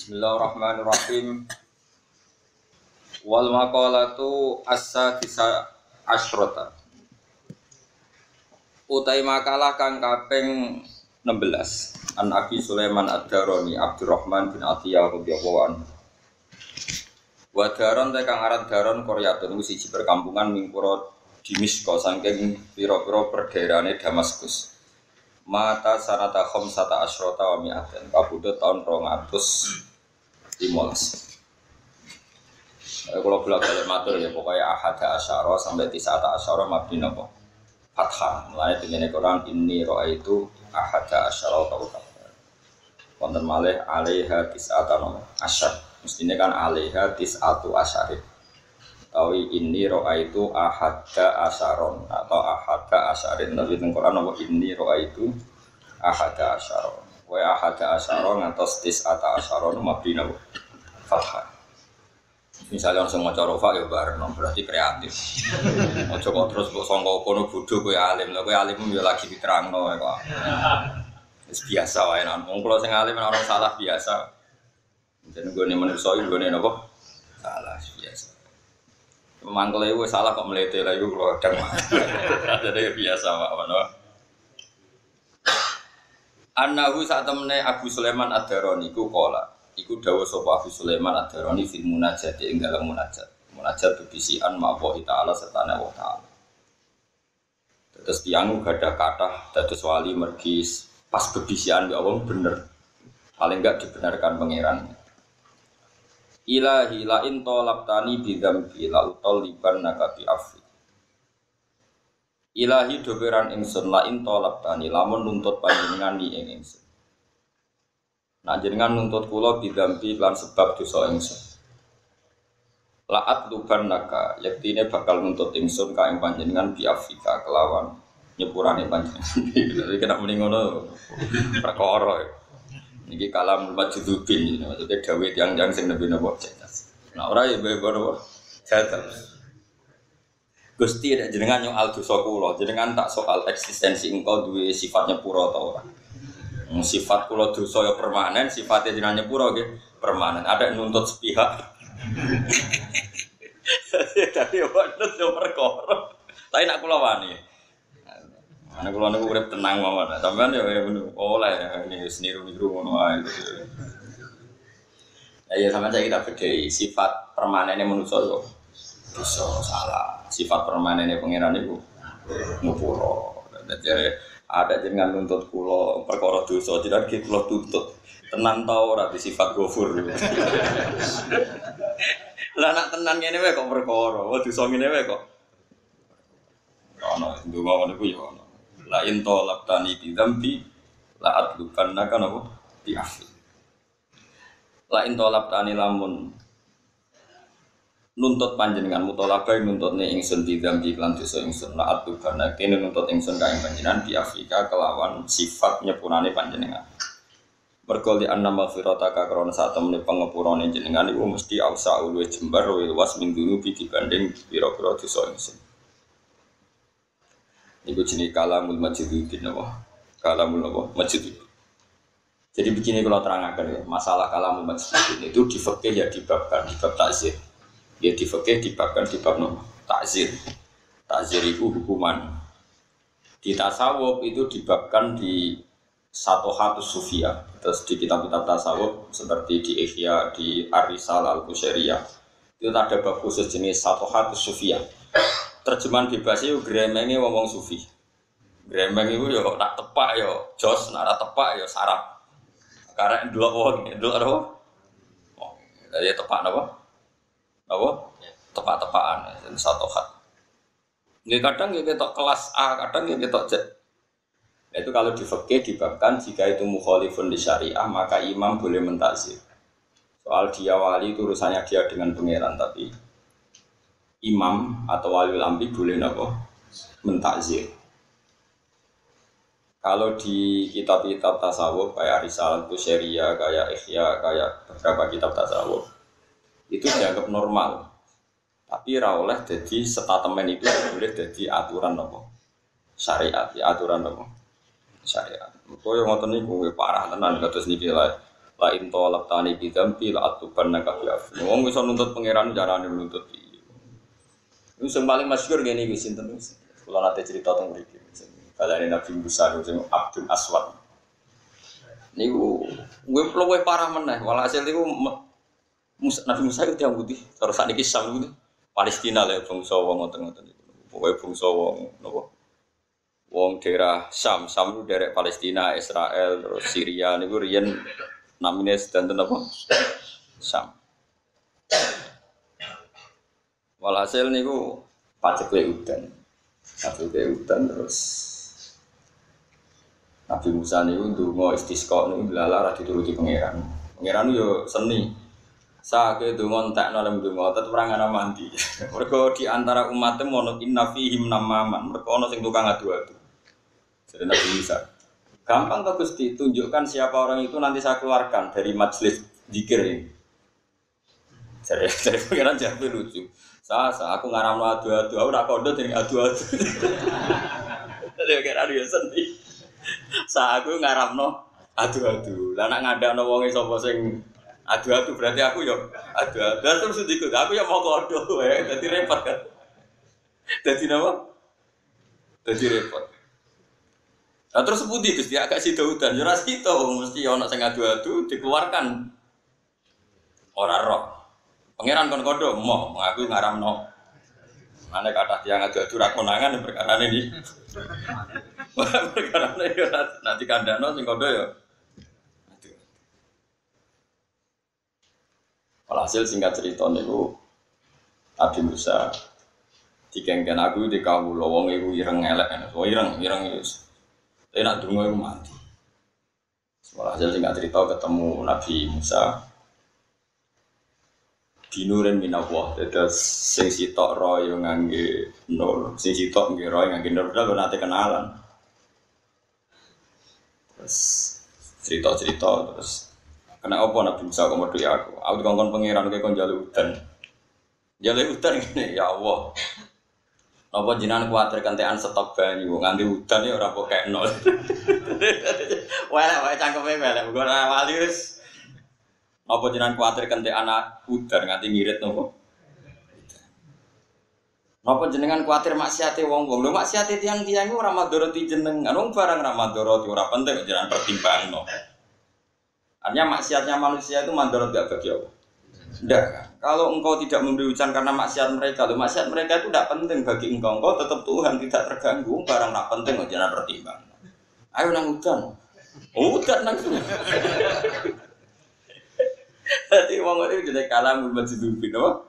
Bismillahirrahmanirrahim. Wal maqalatu as-sadisa asyrata. Utai makalah kang kaping 16. An Abi Sulaiman Ad-Darani Abdurrahman bin Atiyah radhiyallahu anhu. Wa daron te kang aran daron Qaryatun iku siji perkampungan mingkura Dimishqa saking pira-pira perdaerahane Damaskus. Mata sanata khamsata asyrata wa mi'atan kabudut tahun 215. Kalau bolak-balik matur ya pokoknya ahada asyara sampai tisata asyara mabni napa fathah. Mulane dene Quran inni raaitu ahada asyara wa kabar. Wonten malih alaiha tisata asyar. Mestine kan alaiha tisatu asyarin. Tawi inni raaitu ahada asyaron atau ahada asyarin. Tapi teng Quran apa inni raaitu ahada asyaron. Wa ahada asyaron ngantos tisata asyaron mabni napa fathah. Misalnya langsung maca rofa ya bareng, berarti kreatif. Ojo kok terus kok sangka kono bodho kowe alim. Lah kowe alim yo lagi diterangno kok. Wis biasa wae nang. Wong kula sing alim ora salah biasa. Jeneng gone manusa iki gone napa? Salah biasa. Mangkele wis salah kok mlete lah iku kula kadang. Jadi biasa wae ngono. Annahu sak temene Abu Sulaiman Ad-Darani iku qala iku dawuh sapa Abu Sulaiman Ad-Darani fil munajat ing dalem munajat. Munajat bebisian ma'wa ta'ala sertane Allah ta'ala. Terus tiyang gadah kathah dados wali mergi pas bebisian ya Allah bener. Paling enggak dibenarkan pangeran. Ilahi la in talabtani bi dzambi la utaliban nakabi afi. Ilahi doberan ingsun la in talabtani lamun nuntut panjenengan ni ing ingsun. Nah jenengan nuntut kula bidampi lan sebab dosa ingsun. La'at luban naka yaktine bakal nuntut ingsun ka ing panjenengan bi Afrika kelawan nyepurane panjenengan. Jadi kena muni ngono perkara. Niki kalam majdzubin maksudnya dawuh tiyang-tiyang sing nembe napa cerdas. Nah ora ya bebo napa cerdas. Gusti nek jenengan nyoal dosa kula, jenengan tak soal eksistensi engkau duwe sifat nyepuro ta ora. Sifat kula dosa ya permanen, sifatnya jenengan nyepuro nggih permanen. Ada nuntut sepihak. Tapi wae yo perkara. Tapi nak kula wani. Ana kula niku urip tenang mawon. Sampeyan yo oleh ini niru-niru ngono ae. Ya sampeyan kita bedhei sifat permanene manusa yo dosa salah. Sifat permanene pangeran niku ngepuro. Dadi ada jenengan nuntut kula perkara dosa jenengan ki kula tuntut tenan ta ora di sifat ghafur. Lah nak tenan ngene wae kok perkara, dosa ngene wae kok. Ono ndonga ngono ku ya ono. La in talabtani bi dzambi la adlukanna kana apa bi afi. La in talabtani lamun nuntut panjenengan mutalabai nuntutne ingsun di dzambi lan dosa ingsun la adlukanna kene nuntut ingsun ka ing panjenengan bi Afrika kelawan sifat nyepurane panjenengan. Mergo li anna maghfirataka krana sak temene pangepurane jenengan iku mesti ausa luwih jembar luwih luas ming dunubi dibanding pira-pira dosa ingsun. Iku jenenge kalamul majidin napa? Kalamul napa? Majidin. Jadi begini kalau terangkan ya, masalah kalamul majidin itu di fikih ya dibabkan di bab takzir. Ya di fikih dibabkan di bab napa? Takzir. Takzir itu hukuman. Di tasawuf itu dibabkan di Satohatus Sufia. Terus di kitab-kitab tasawuf seperti di Ihya, di Ar-Risalah Al-Qusairiyah itu ada bab khusus jenis Satohatus Sufia. Terjemahan bebas itu gremenge wong sufi. Gremeng itu ya nak tepak ya jos, nak tepak ya sarap. Karena ndelok wong, ndelok apa? Oh, jadi tepak napa? Napa? Tepak-tepakan satohat. Nggih kadang ya ketok kelas A, kadang ya ketok Z. Itu kalau di fikih dibabkan jika itu mukhalifun li syariah maka imam boleh mentakzir. Soal dia wali itu urusannya dia dengan pangeran, tapi imam atau waliul amri boleh napa mentakzir. Kalau di kitab-kitab tasawuf kayak Risalah Al-Qusairiyah, kayak Ihya, kayak beberapa kitab tasawuf itu dianggap normal. Tapi ra oleh jadi statement itu boleh jadi aturan napa syariat, ya aturan napa syariat. Kok yo ngoten niku parah tenan kados niki lha. La in talabtani bi dzambi la atubannaka bi afwi. Wong iso nuntut pangeran carane nuntut iki. Iku sing paling masyhur ngene iki sinten wis. Kula nate cerita teng mriki. Kalane Nabi Musa sing Abdul Aswad. Niku luwih parah meneh. Walhasil niku Nabi Musa itu yang putih. Terus sakniki Syam niku Palestina lho bangsa wong ngoten-ngoten niku. Pokoke bangsa wong napa? Wong daerah Syam, Syam itu daerah Palestina, Israel, terus Syria niku riyen namine sedanten apa? Syam. Walhasil niku pacekle udan. Pacekle udan terus Nabi Musa niku ndonga istisqa niku lala ra dituruti pangeran. Pangeran yo seni. Sake donga entekno lem donga tetep ora ana mandi. Mergo di antara umatnya ono inna fihim namaman. Mergo ono sing tukang adu-adu. Jadi Nabi Musa. Gampang toh Gusti, tunjukkan siapa orang itu nanti saya keluarkan dari majelis zikir ini. Jadi pangeran jawab lucu. Aku ngaramno adu-adu, aku ora kondo dening adu-adu. Jadi pangeran yo seni. Aku ngaramno adu-adu. Lah nek ngandakno wong sapa sing adu-adu berarti aku yo adu-adu. Terus ikut aku ya mau kodo wae, dadi repot kan. Dadi napa? Dadi repot. Nah terus putih Gusti agak sida udan yo ora sida mesti ana sing adu-adu dikeluarkan. Ora roh. Pangeran kon kodo mau aku ngaramno. Mane kathah tiyang adu-adu ra konangan perkarane iki. Perkarane yo nanti kandhano sing kodo yo. Alhasil singkat cerita niku Nabi Musa dikengken aku di kawula wong iku ireng elek. Oh ireng wis. Tapi nak dungo iku mati. Alhasil singkat cerita ketemu Nabi Musa dinurin minallah. Terus sing sitok ro yo ngangge nur, sing sitok nggih ro ngangge nur lho nate kenalan. Terus cerita-cerita terus kena apa Nabi Musa komodo ya aku. Aku dikongkon pangeran kowe kon njaluk udan. Njaluk udan ngene ya Allah. Apa jenengan kuwatir kentekan stok banyu nganti udan ya ora kok kekno. Wae cangkeme melek ora wali wis. Apa jenengan kuwatir kentekan udan nganti ngirit napa? Napa jenengan kuwatir maksiate wong-wong. Lho maksiate tiyang-tiyang iku ora madharati jenengan. Wong barang ra madharati ora penting jenengan pertimbangno. Artinya maksiatnya manusia itu mandorot gak bagi Allah. Tidak kan? Kalau engkau tidak memberi hujan karena maksiat mereka, maksiat mereka itu tidak penting bagi engkau. Engkau tetap Tuhan tidak terganggu. Barang tak penting, jangan pertimbang. Ayo nang hujan. Hujan nang hujan. Jadi orang itu jadi kalah bermacam dubi, no?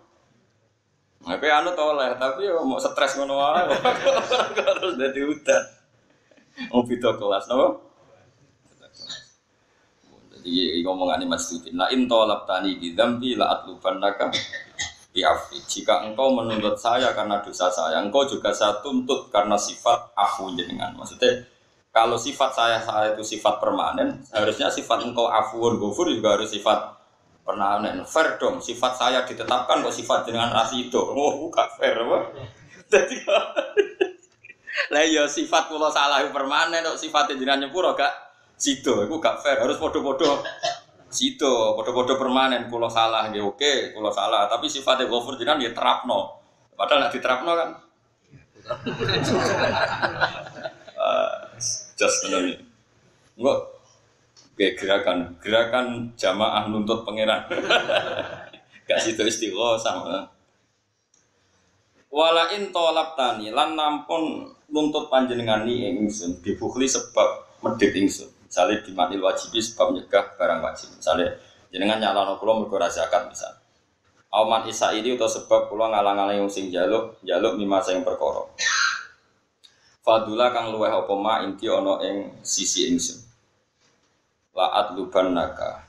Tapi anu toleh, tapi mau stres ngono wae. Terus jadi hujan. Mau video kelas, no? Jadi ngomongan ini masih rutin. La in talabtani bi dzambi la atlubannaka bi afwi. Jika engkau menuntut saya karena dosa saya, engkau juga saya tuntut karena sifat afu jenengan. Maksudnya kalau sifat saya itu sifat permanen, harusnya sifat engkau afuun ghafur juga harus sifat permanen. Fair dong, sifat saya ditetapkan kok sifat jenengan rasido. Oh, gak fair apa? Jadi lah ya sifat kula salah permanen kok sifat jenengan nyepuro gak sido, itu gak fair, harus podo-podo sido, podo-podo permanen, kalau salah, ya oke, kalau salah, tapi sifatnya ghafur jenengan ya terapno, padahal nak diterapno kan just ini enggak, kayak gerakan jamaah nuntut pangeran gak sido istighosah sama walain tolabtani, lan nampun nuntut panjenengan ni ingsun, dibukhli sebab medhit ingsun. Misalnya di matil wajibi sebab nyegah barang wajib. Misalnya jenengan nyalano kula mergo ra zakat misal. Auman isa ini atau sebab kula ngalang-alang wong sing njaluk mimma sing perkara. Fadula kang luweh apa ma inti ana ing sisi ingsun. La'at lubannaka.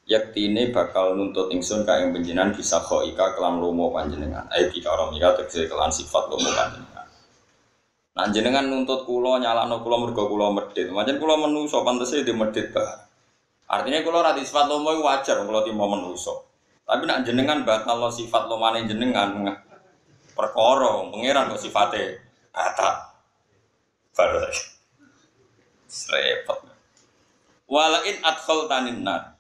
Yaktine bakal nuntut ingsun ka ing panjenengan bisa khoika kelan lomo panjenengan. Ayo kita orang mira tegese kelan sifat lomo panjenengan. Nah jenengan nuntut kula nyalakno kula mergo kula medhit. Pancen kula menungso pantese di medhit bae. Artinya kula ra di sifat lomo wajar kula timo menungso. Tapi nek jenengan batalno sifat lomane jenengan perkara pangeran kok sifate kata baru repot. Walain adkhaltanin nar.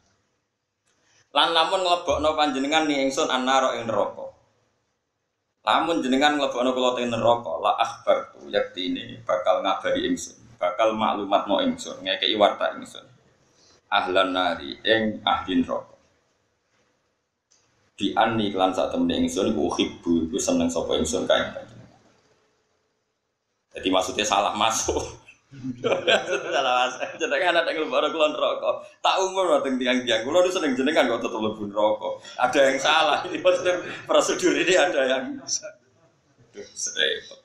Lan lamun nglebokno panjenengan ni ingsun annaro ing neraka. Lamun jenengan nglebokno kula teng neraka, la akhbar yaktine bakal ngabari ingsun, bakal maklumatno ingsun, ngekeki warta ingsun. Ahlan nari ing ahli neraka. Di anni lan sak temene ingsun iku hibbu iku seneng sapa ingsun kae panjenengan. Jadi maksudnya salah masuk. Salah masuk. Jenengan ada nglebokno kula neraka. Tak umur teng tiang-tiang kula seneng jenengan kok tetep mlebu neraka. Ada yang salah. Ini maksudnya prosedur ini ada yang repot.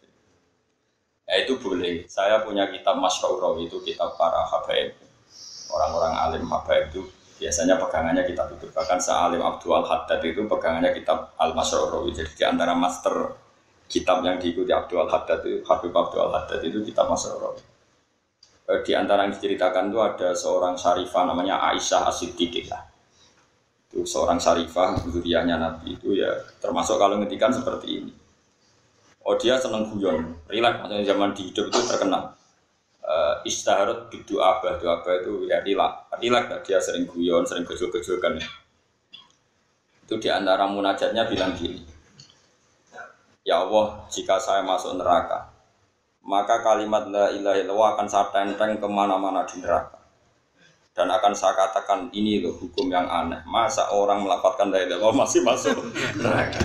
Ya itu boleh. Saya punya kitab Masyhur itu kitab para habaib. Orang-orang alim habaib itu biasanya pegangannya kitab itu. Bahkan Sa'alim Abdul Haddad itu pegangannya kitab Al-Masyhur. Jadi di antara master kitab yang diikuti Abdul Haddad itu, Habib Abdul Haddad itu kitab Masyhur. Di antara yang diceritakan itu ada seorang syarifah namanya Aisyah As-Siddiqah. Itu seorang syarifah zuriyahnya Nabi itu ya termasuk kalau ngetikan seperti ini. Oh dia seneng guyon, rileks maksudnya zaman di hidup itu terkenal. Istaharut bidu'a doa itu ya rileks dia sering guyon, sering gejol-gejolkan. Itu di antara munajatnya bilang gini. Ya Allah, jika saya masuk neraka, maka kalimat la ilaha illallah akan saya tenteng kemana-mana di neraka. Dan akan saya katakan ini loh hukum yang aneh. Masa orang melafalkan la ilaha illallah masih masuk neraka?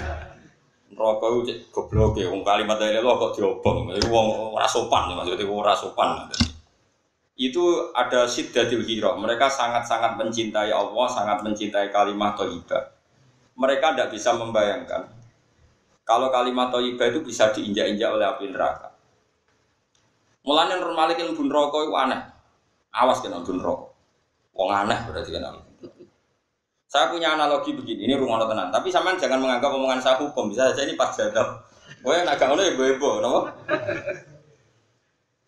Neraka itu goblok ya. Kalimat la ilaha illallah kok diobong. Itu ora sopan maksudnya ora sopan. Itu ada syiddatul hira. Mereka sangat-sangat mencintai Allah, sangat mencintai kalimat thayyibah. Mereka tidak bisa membayangkan kalau kalimat thayyibah itu bisa diinjak-injak oleh api neraka. Mulane Nur Malik ilmu neraka itu aneh. Awas kena ilmu neraka. Wong aneh berarti kena. Saya punya analogi begini, ini rumah tenan. Tapi sampean jangan menganggap omongan saya hukum. Bisa saja ini pas jadab. Kowe nek gak ngono ya bebo, napa?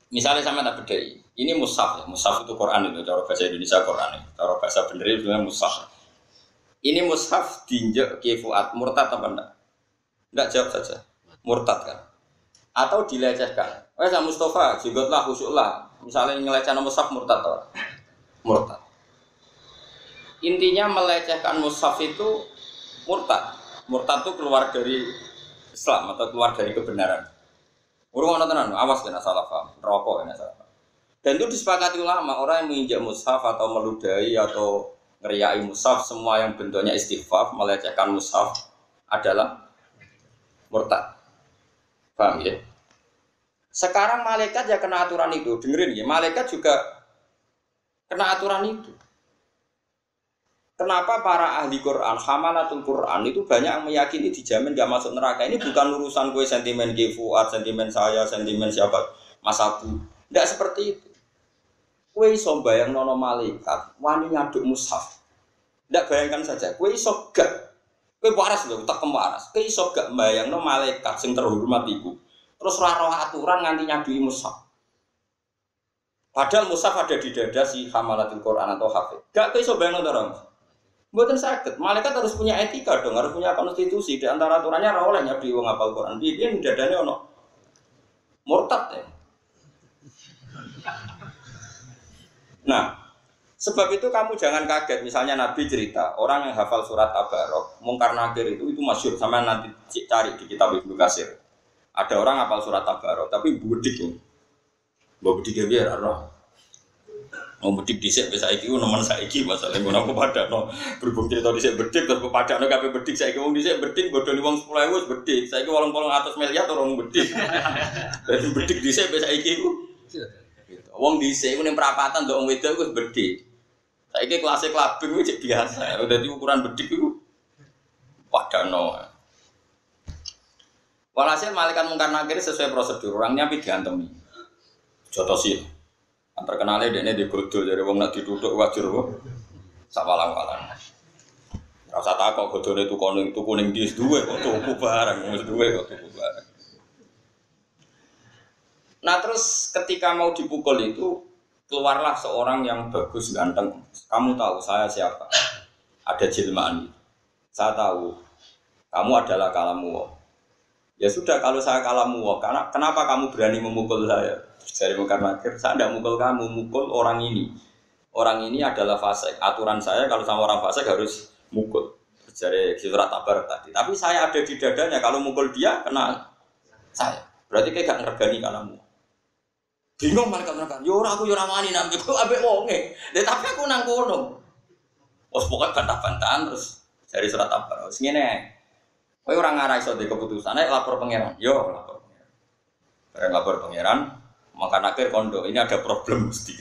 Misalnya sampean tak bedheki. Ini mushaf ya. Mushaf itu Quran itu cara bahasa Indonesia Quran. Cara bahasa bener itu namanya mushaf. Ini mushaf diinjek Ki Fuad murtad apa enggak? Enggak jawab saja. Murtad kan? Atau dilecehkan. Wes Mustafa, jengotlah khusyuklah. Misalnya ngelecehkan mushaf murtad atau murtad. Intinya melecehkan mushaf itu murtad. Murtad itu keluar dari Islam atau keluar dari kebenaran. Urung ana tenan, awas kena salah paham. Rokok kena salah paham. Dan itu disepakati ulama, orang yang menginjak mushaf atau meludahi atau ngeriai mushaf, semua yang bentuknya istighfar, melecehkan mushaf adalah murtad. Paham ya? Sekarang malaikat ya kena aturan itu. Dengerin ya, malaikat juga kena aturan itu. Kenapa para ahli Quran, hamalatul Quran itu banyak yang meyakini dijamin gak masuk neraka. Ini bukan urusan gue sentimen Fuad, sentimen saya, sentimen siapa, Mas Abu. Tidak seperti itu. Gue iso bayang nono malaikat, wani ngaduk mushaf. Tidak bayangkan saja, gue iso gak. Gue waras loh, tak kewaras. Gue iso gak bayang nono malaikat yang terhormat itu. Terus raro aturan nganti nyadui mushaf. Padahal mushaf ada di dada si hamalatul Quran atau hafid. Gak iso bayang orang. Mboten sakit. Malaikat harus punya etika dong, harus punya konstitusi. Di antara aturannya ora oleh nyadui wong hafal Quran. Piye dadane ono murtad ya. Nah, sebab itu kamu jangan kaget. Misalnya Nabi cerita orang yang hafal surat Tabarok, Mungkar Nakir itu masyhur. Sama nanti cari di kitab Ibnu Katsir. Ada orang hafal surat Tabarok, tapi budik tuh. Budik ya biar roh. Mau budik dhisik wis saiki ku nemen saiki masalah ngono apa padakno. Berhubung cerita dhisik bedik terus padakno kabeh bedik saiki wong dhisik bedik bodoni wong 10.000 wis bedik. Saiki 800 miliar orang bedik. Dadi bedik dhisik wis saiki ku. Wong dhisik ku ning perapatan ndok wong wedok wis bedik. Saiki kelas klabing wis biasa. Dadi ukuran bedik iku padakno. Walhasil malaikat Mungkar Nakir sesuai prosedur orangnya pi diantemi. Jotosi. Antar kenale dekne digodho dari wong nak dituthuk wajur kok. Sak walang-walang. Ora usah takok godhone tuku ning ndi duwe kok tuku barang, wis duwe kok tuku barang. Nah terus ketika mau dipukul itu keluarlah seorang yang bagus ganteng. Kamu tahu saya siapa? Ada jelmaan. Saya tahu kamu adalah kalamu. Ya sudah kalau saya kalamu, karena kenapa kamu berani memukul saya? Dari Mungkar Nakir, saya tidak mukul kamu, mukul orang ini. Orang ini adalah fasik. Aturan saya kalau sama orang fasik harus mukul. Dari surat Tabarak tadi. Tapi saya ada di dadanya. Kalau mukul dia kena saya. Berarti kayak gak ngergani kalamu. Bingung mereka. Yo aku yo ora wani nang aku ambek wonge. Tapi aku nang kono. Wes pokoke bantah-bantahan terus dari surat Tabarak. Wis ngene. Kowe ora ngarai iso di keputusan, ayo lapor pangeran. Yo lapor pangeran. Bareng lapor pangeran, makan akhir kondo. Ini ada problem mesti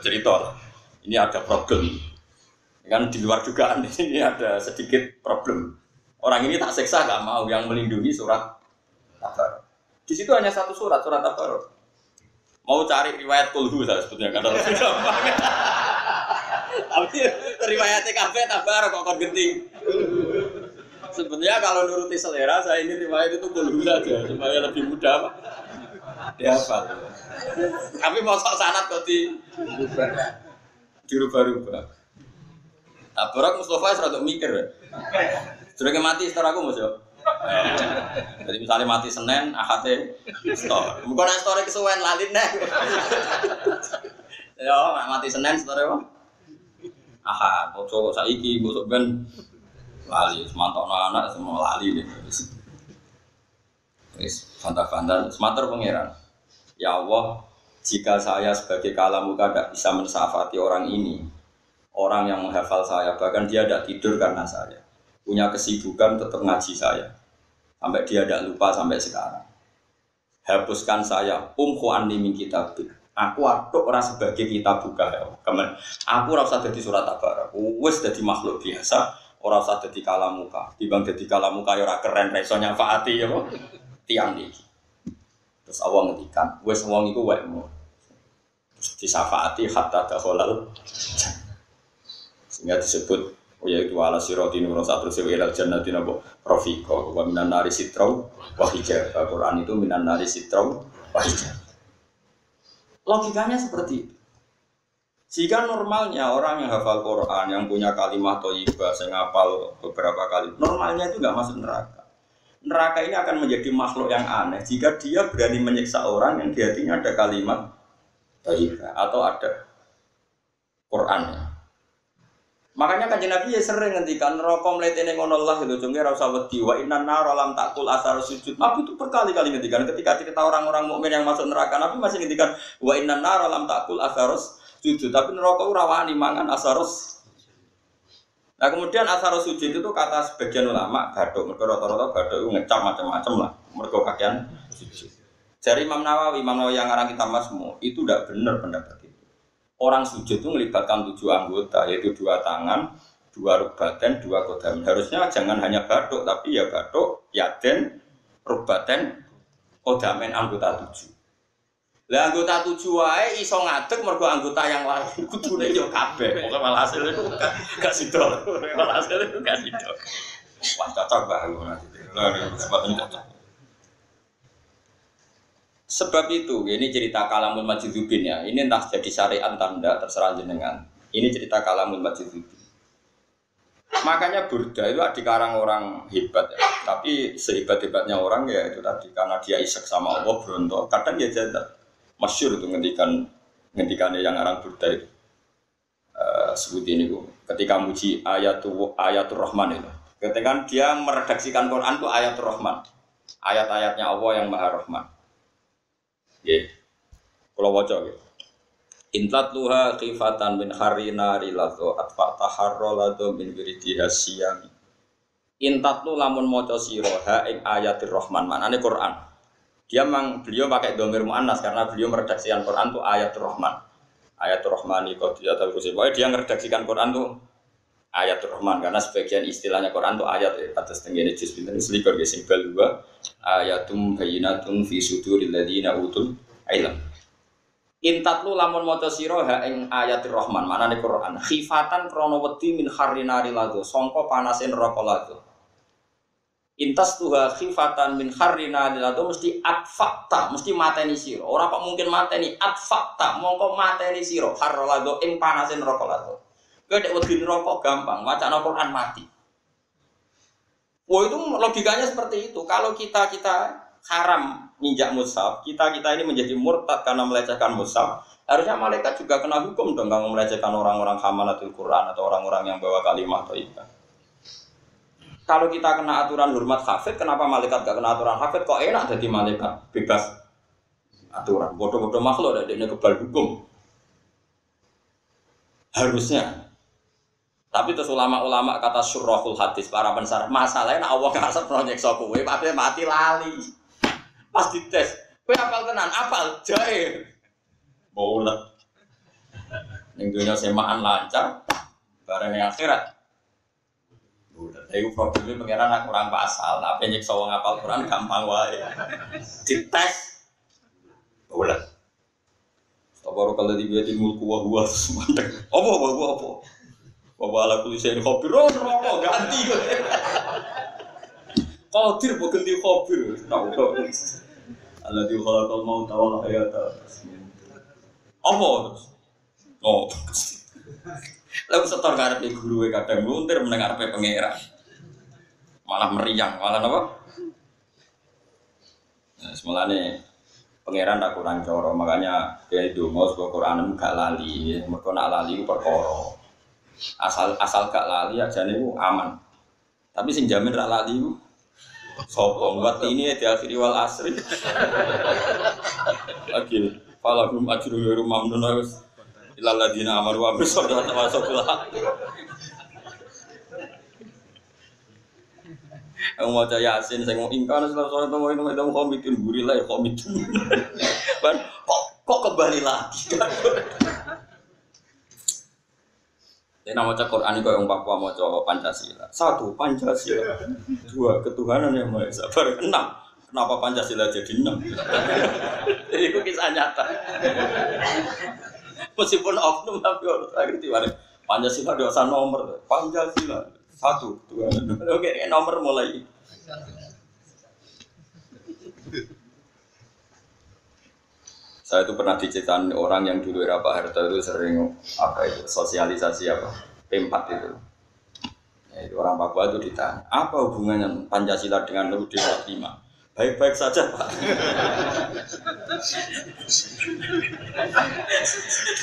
cerita. Ini ada problem. Kan di luar dugaan ini ada sedikit problem. Orang ini tak seksa gak mau yang melindungi surat Tabarak. Di situ hanya satu surat Tabarak. Mau cari riwayat kulhu saya sebetulnya kan harus gampang. Tapi riwayatnya kafe Tabarak kok genting. Sebenarnya kalau nuruti selera saya ini riwayat itu kulhu saja supaya lebih mudah dihafal. Tapi mau sok sanad kok dirubah-rubah. Tabarak Mustafa serata mikir. Sudah mati setelah aku Mas yo. Jadi misalnya mati Senin, Ahadnya store. Bukan store kesuwen lali neh. Yo mati Senin store apa? Ahad, ojo saiki mbok ben lali semantokno anak semua lali wis. Wis fanta-fanta semater pangeran. Ya Allah, jika saya sebagai kalamuka tidak bisa mensafati orang ini, orang yang menghafal saya, bahkan dia tidak tidur karena saya punya kesibukan tetap ngaji saya sampai dia tidak lupa sampai sekarang. Hapuskan saya anni min kitabik. Aku aduk orang sebagai kitab buka ya. Aku ora usah dadi surat Tabarak. Wis dadi makhluk biasa, ora usah dadi kalamuka. Timbang dadi kalamuka ya ora keren ra iso nyafaati ya kok. Tiang iki. Terus Allah ngendikan, wis wong iku wekmu. Disafaati hatta dakhalal. Sehingga disebut yaitu ala sirati nur satu ilal jannati nabo rafiqa wa minan nari sitrau wa hijab. Al-Qur'an itu minan nari sitrau wa hijab. Logikanya seperti itu. Jika normalnya orang yang hafal Quran, yang punya kalimat thayyibah, yang hafal beberapa kali, normalnya itu enggak masuk neraka. Neraka ini akan menjadi makhluk yang aneh jika dia berani menyiksa orang yang di hatinya ada kalimat thayyibah atau ada Qurannya. Makanya Kanjeng Nabi ya sering ngendikan neraka mletene ngono Allah itu jengke ora usah wedi wa innan nar lam taqul asar sujud. Nabi itu berkali-kali ngendikan ketika cerita orang-orang mukmin yang masuk neraka, Nabi masih ngendikan wa innan nar lam taqul asar sujud. Tapi neraka ora wani mangan asar. Nah, kemudian asar sujud itu kata sebagian ulama baduk, mergo rata-rata baduk itu ngecap macam-macam lah, mergo kakean sujud. Dari Imam Nawawi yang ngarang kitab Masmu itu tidak benar pendapat itu. Orang sujud itu melibatkan 7 anggota, yaitu 2 tangan, 2 rukbaten, 2 kodam. Harusnya jangan hanya batuk, tapi ya batuk, yaden, rukbaten, kodamen anggota 7. Lah anggota 7 wae iso ngadeg mergo anggota yang lain. Kudune yo kabeh. Pokoke malah hasil itu gak sido. Malah hasil itu gak sido. Wah cocok banget. Lah kesempatan cocok. Sebab itu, ini cerita Kalamul Majidubin ya. Ini entah jadi syariat tanda terserah jenengan. Ini cerita Kalamul Majidubin. Makanya Burda itu dikarang orang hebat ya. Tapi sehebat-hebatnya orang ya itu tadi karena dia isek sama Allah berontok. Kadang ya jadat. Masyhur itu ngendikannya yang orang Burda itu. Sebut ini bu. Ketika muji ayatul Rahman itu. Ketika dia meredaksikan Quran itu ayatul Rahman. Ayat-ayatnya Allah yang Maha Rahman. Nggih. Kula waca nggih. Intatluha khifatan min harina rilatu atfataharralatu min wiridiha siyami. Intatlu lamun maca sira ha ing ayatir Rahman, maknane Quran. Beliau pakai dhamir muannas karena beliau meredaksikan Quran itu ayatul Rahman. Ayatul Rahmani qadiyatul kursi. Pokoknya dia meredaksikan Quran itu ayatul Rahman karena sebagian istilahnya Quran itu ayat atas tenggene juz pinten selikur nggih sing bal 2 ayatum bayyinatun fi suduril ladina utul ilm. Intatlu lamun maca sira ha ing ayatir Rahman, manane Quran. Khifatan krana wedi min harrinari ladu, sangka panase neraka ladu. Intas tuha khifatan min harrinari ladu mesti atfakta, mesti mateni sira. Ora kok mungkin mateni atfakta, mongko mateni sira harra ladu ing panase neraka ladu. Kowe nek wedi neraka gampang, wacana Quran mati. Wah itu logikanya seperti itu. Kalau kita haram nginjak mushaf, kita ini menjadi murtad karena melecehkan mushaf. Harusnya malaikat juga kena hukum dong kalau melecehkan orang-orang hamalatul Quran atau orang-orang yang bawa kalimat thayyibah. Kalau kita kena aturan hormat hafid, kenapa malaikat gak kena aturan hafid? Kok enak jadi malaikat bebas aturan? Bodoh-bodoh makhluk ada ini kebal hukum. Harusnya. Tapi terus ulama-ulama kata syurahul hadis para pensar masalahnya Allah ngasep nyeksa kowe, tapi mati lali. Pas dites, kowe apal tenan, apal jae. Bolet. Ning dunya semaan lancar, bareng yang akhirat. Udah, itu problemnya pengiran aku kurang pasal, tapi nyeksa wong apal Quran gampang wae. Dites, boleh. Tabaru kalau dibiatin mulku wah semandek. Apa? Bapak ala kulisin khobir, rokok ganti. Qadir bukan di khobir, tahu tak? Allah di khalaqal maut wal hayata. Apa terus? Oh. Lalu setor ngarepe guru kadang luntir meneng ngarepe pangeran. Malah meriang, malah apa? Nah, semulane pangeran tak kurang coro, makanya dia ndonga supaya Quran gak lali, mergo nak lali ku perkara. Asal gak lali ajane ku aman. Tapi sing jamin ra lali ku sapa? Wat ini di akhir wal asri. Lagi falahum ajrun ghairu mamnun wis ilal ladina amanu wa bisadaqati wa sabila. Aku mau caya Yasin saya mau ingkar sore temu itu komitin gurila ya komitin. Kok kembali lagi. Ini nama Quran itu yang Papua mau coba Pancasila. 1. Pancasila. 2. Ketuhanan yang Maha Esa. 6. Kenapa Pancasila jadi 6? Jadi itu kisah nyata. Meskipun oknum tapi orang terakhir tiba-tiba Pancasila dosa nomor. Pancasila 1, 2. Oke, nomor mulai. Saya itu pernah diceritain orang yang dulu era Pak Harto itu sering sosialisasi P4 itu. Ya, itu orang Papua itu ditanya, apa hubungannya Pancasila dengan UUD 45? Baik-baik saja Pak.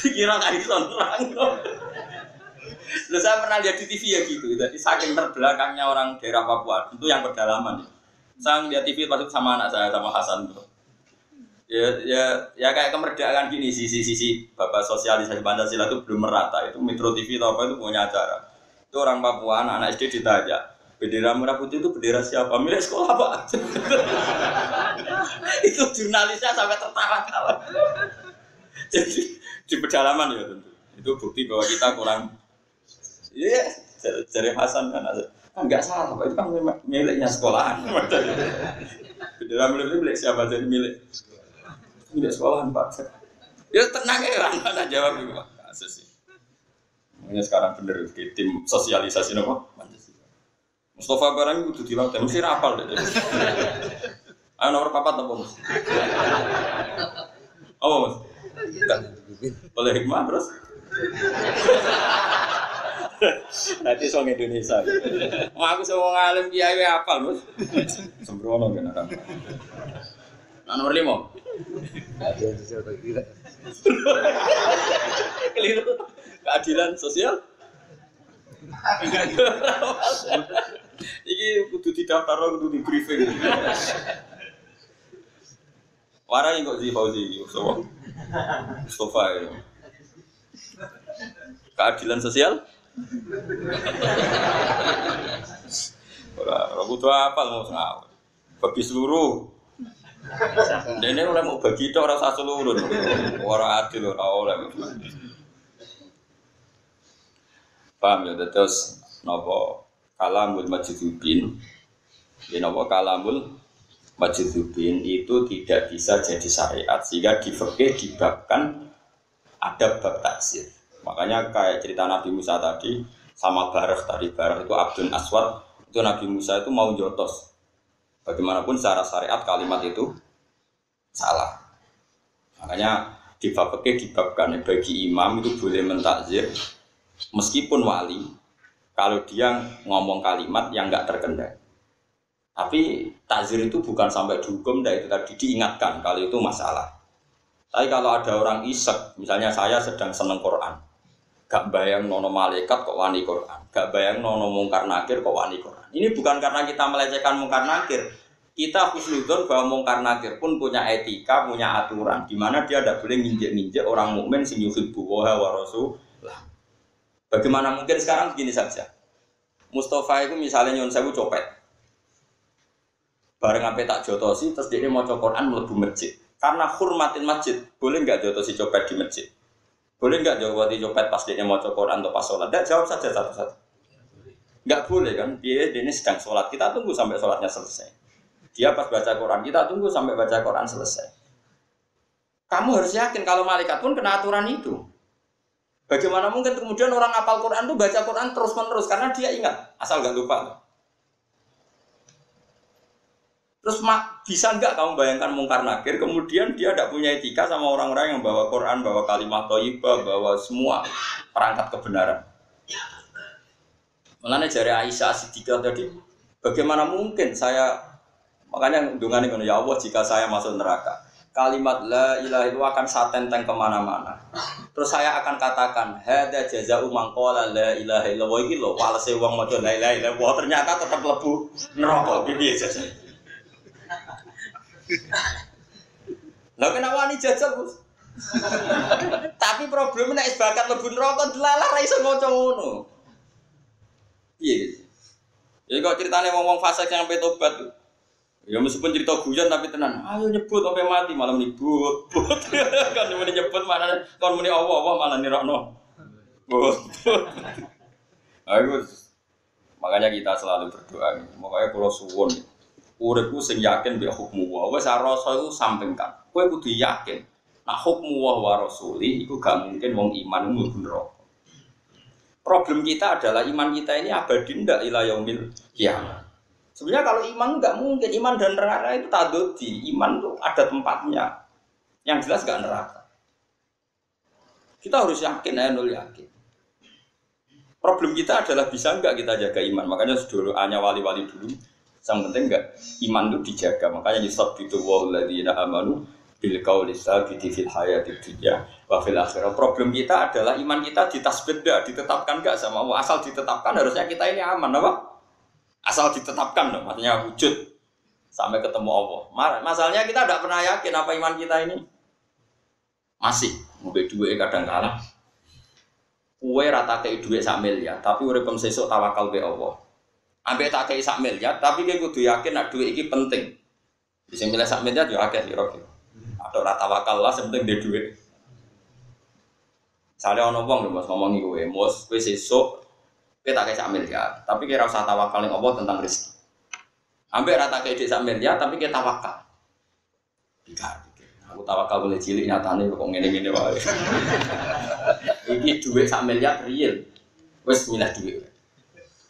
Dikira kayak itu orang. Lalu saya pernah lihat di TV ya gitu. Jadi saking terbelakangnya orang daerah Papua itu yang pedalaman. Saya lihat TV masuk sama anak saya sama Hasan tuh. Ya kayak kemerdekaan gini sisi bapak sosialisasi Pancasila itu belum merata. Itu Metro TV atau apa itu punya acara. Itu orang Papua anak SD ditanya. Bendera merah putih itu bendera siapa? Milik sekolah Pak. Itu jurnalisnya sampai tertawa-tawa. Jadi di pedalaman ya tentu. Itu bukti bahwa kita kurang. Iya, dari Hasan kan nggak salah Pak. Itu kan miliknya sekolahan. Bendera milik siapa jadi milik sekolahan Pak. Ya tenang ya anak jawab itu Pak. Kasus sih. Makanya sekarang bener di tim sosialisasi apa? Mustafa barang itu dilatih, mesti rapal deh. Ayo nomor 4 apa Mas? Apa Mas? Boleh hikmah terus? Nanti song Indonesia. Aku semua ngalim kiai apal Mas. Sembrono kan orang. Nah, nomor 5. Keadilan sosial bagi keliru. Keadilan sosial. Iki kudu didaftar kudu di briefing. Warai kok di Fauzi iki Mustafa itu. Keadilan sosial? Ora butuh apa mau ngawur. Bagi seluruh. Dene ora mau bagi tok ora sak seluruh. Ora adil ora oleh. Paham ya terus napa kalamul majdzubin. Ya napa kalamul majdzubin itu tidak bisa jadi syariat sehingga di fikih dibabkan ada bab taksir. Makanya kayak cerita Nabi Musa tadi sama Barah itu Abdun Aswad itu Nabi Musa itu mau jotos. Bagaimanapun secara syariat kalimat itu salah. Makanya di bab fikih dibabkan bagi imam itu boleh mentakzir meskipun wali kalau dia ngomong kalimat yang enggak terkendali. Tapi takzir itu bukan sampai dihukum, itu tadi diingatkan kalau itu masalah. Tapi kalau ada orang isek, misalnya saya sedang seneng Quran, Gak bayang nono malaikat kok wani Quran, gak bayang nono mungkar nakir kok wani Quran. Ini bukan karena kita melecehkan mungkar nakir. Kita husnudzon bahwa mungkar nakir pun punya etika, punya aturan, di mana dia tidak boleh nginjek-nginjek orang mukmin sing yuhibbu wa rasulah. Bagaimana mungkin sekarang begini saja. Mustafa itu misalnya nyon sewu copet. Bareng sampai tak jotosi, terus dia mau Quran mlebu masjid. Karena hormatin masjid, boleh nggak jotosi copet di masjid? Boleh nggak jawab copet pas dia mau Quran atau pas sholat? Tidak, jawab saja satu-satu. Nggak boleh kan? Dia ini sedang sholat, kita tunggu sampai sholatnya selesai. Dia pas baca Quran, kita tunggu sampai baca Quran selesai. Kamu harus yakin kalau malaikat pun kena aturan itu. Bagaimana mungkin kemudian orang hafal Quran itu baca Quran terus-menerus karena dia ingat, asal nggak lupa. Terus bisa nggak kamu bayangkan mungkar nakir, kemudian dia tidak punya etika sama orang-orang yang bawa Quran, bawa kalimat thayyibah, bawa semua perangkat kebenaran. Makanya jari Aisyah Siddiqah tadi, bagaimana mungkin saya, makanya dungan ini, ya Allah jika saya masuk neraka, kalimat la ilaha illallah akan saya tenteng kemana-mana. Terus saya akan katakan, hada jaza'u man qala la ilaha illallah iki lho, walese wong maca la ilaha illallah ternyata tetap lebu neraka piye jasa. Lah kenapa wani jajal, Bos? Tapi problemnya nek bakat lebu neraka delalah ra iso maca ngono. Piye gitu. Ya kok ceritane wong-wong fasik yang sampai tobat tuh. Ya meskipun cerita guyon tapi tenan. Ayo nyebut sampai mati malam nyebut. Kan muni nyebut mana kon muni Allah malah nirokno. Ayo makanya kita selalu berdoa. Makanya kalau suwun uripku sing yakin bi hukmu wa wis rasa iku sampingkan. Kowe kudu yakin. Nah hukmu wa rasuli iku gak mungkin wong iman mlebu neraka. Problem kita adalah iman kita ini abadi ndak ila yaumil kiamat. Sebenarnya kalau iman nggak mungkin, iman dan neraka itu tadodi, iman itu ada tempatnya, yang jelas nggak neraka. Kita harus yakin, nul yakin. Problem kita adalah bisa nggak kita jaga iman, makanya dulu hanya wali-wali dulu, yang penting nggak iman itu dijaga, makanya yusabbitu walladzina amanu bil qauli tsabiti fil hayatid dunya wa fil akhirah. Problem kita adalah iman kita ditasbih nggak, ditetapkan nggak sama Allah, asal ditetapkan harusnya kita ini aman, apa? Asal ditetapkan dong, maksudnya wujud sampai ketemu Allah. Masalahnya kita tidak pernah yakin apa iman kita ini masih ngombe duit kadang kalah. Kue rata kei duit sak miliar, tapi uripem sesuk tawakal be Allah. Ambek tak kei sak miliar, tapi kowe kudu yakin nek duit iki penting. Bisa milih sak miliar yo akeh kira-kira. Atau ora tawakal lah penting de duit. Sale ono wong lho Mas ngomongi kowe, Mus, kowe sesuk kita tak kayak miliar, tapi kira usah tawakal yang Allah tentang rezeki. Ambek rata kayak desa miliar, tapi kita tawakal. Tidak, aku tawakal boleh cilik nyatane kok ngene-ngene wae. Iki duit sak miliar real, wes milah duit.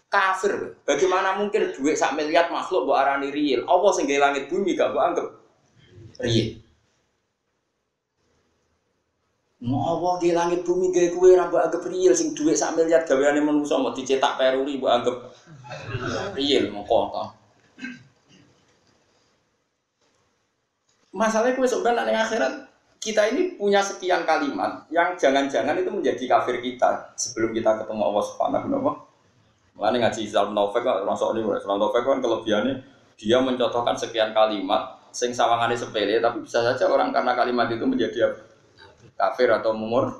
Kafir, bagaimana mungkin duit sak miliar makhluk buat arani real? Allah sing gawe langit bumi gak buat anggap real. Mau Allah di langit bumi gawe kue rambut anggap real sing duit sak miliar gaweane manusa mau dicetak peruri mbok anggap real mongko. Masalahnya kue sebenarnya ning akhirat kita ini punya sekian kalimat yang jangan-jangan itu menjadi kafir kita sebelum kita ketemu Allah Subhanahu wa taala. Mulane ngaji Islam Taufik kok rasane Islam Taufik kan kelebihannya dia mencontohkan sekian kalimat sing sawangane sepele tapi bisa saja orang karena kalimat itu menjadi kafir atau mumur.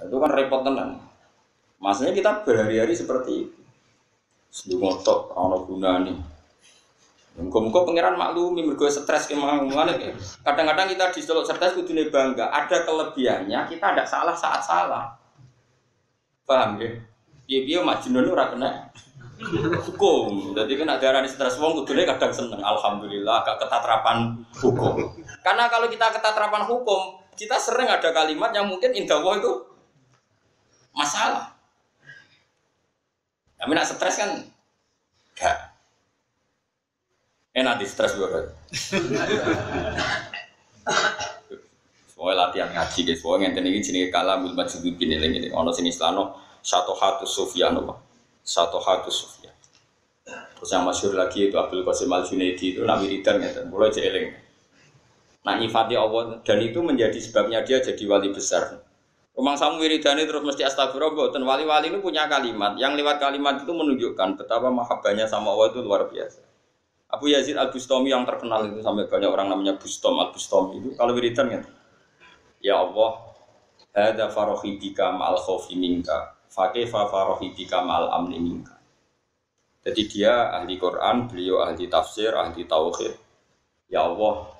Itu kan repot tenan. Maksudnya kita berhari-hari seperti itu. Sedumotok ana gunane. Muga-muga pangeran maklumi mergo stres kemana. Kadang-kadang kita diseluk stres kudune bangga. Ada kelebihannya kita tidak salah saat salah. Paham ya? Piye-piye majnun ora kena hukum. Jadi kan darani stres wong kudune kadang seneng. Alhamdulillah gak ketatrapan hukum. Karena kalau kita ketatrapan hukum, kita sering ada kalimat yang mungkin indah Allah itu masalah. Tapi nak stres kan gak enak di stres gue. Soalnya latihan ngaji guys, soalnya ngenten iki jenenge kalamul majdubi ini ono sing istilahno syatohatus sufyan apa? Syatohatus sufyan. Terus yang masyhur lagi itu Abdul Qasim Al-Junaidi itu nabi wiridan ngeten, mulai jeeling. Nah nyifati Allah dan itu menjadi sebabnya dia jadi wali besar. Rumang samu wiridane terus mesti astagfirullah. Dan wali-wali itu punya kalimat yang lewat kalimat itu menunjukkan betapa mahabbahnya sama Allah itu luar biasa. Abu Yazid Al-Bustami yang terkenal itu sampai banyak orang namanya Bustom Al-Bustami itu kalau wiridan kan, ya Allah, hada farohi bika ma'al khawfi minka, fakefa farohi bika ma'al amni minka. Jadi dia ahli Quran, beliau ahli tafsir, ahli tauhid. Ya Allah,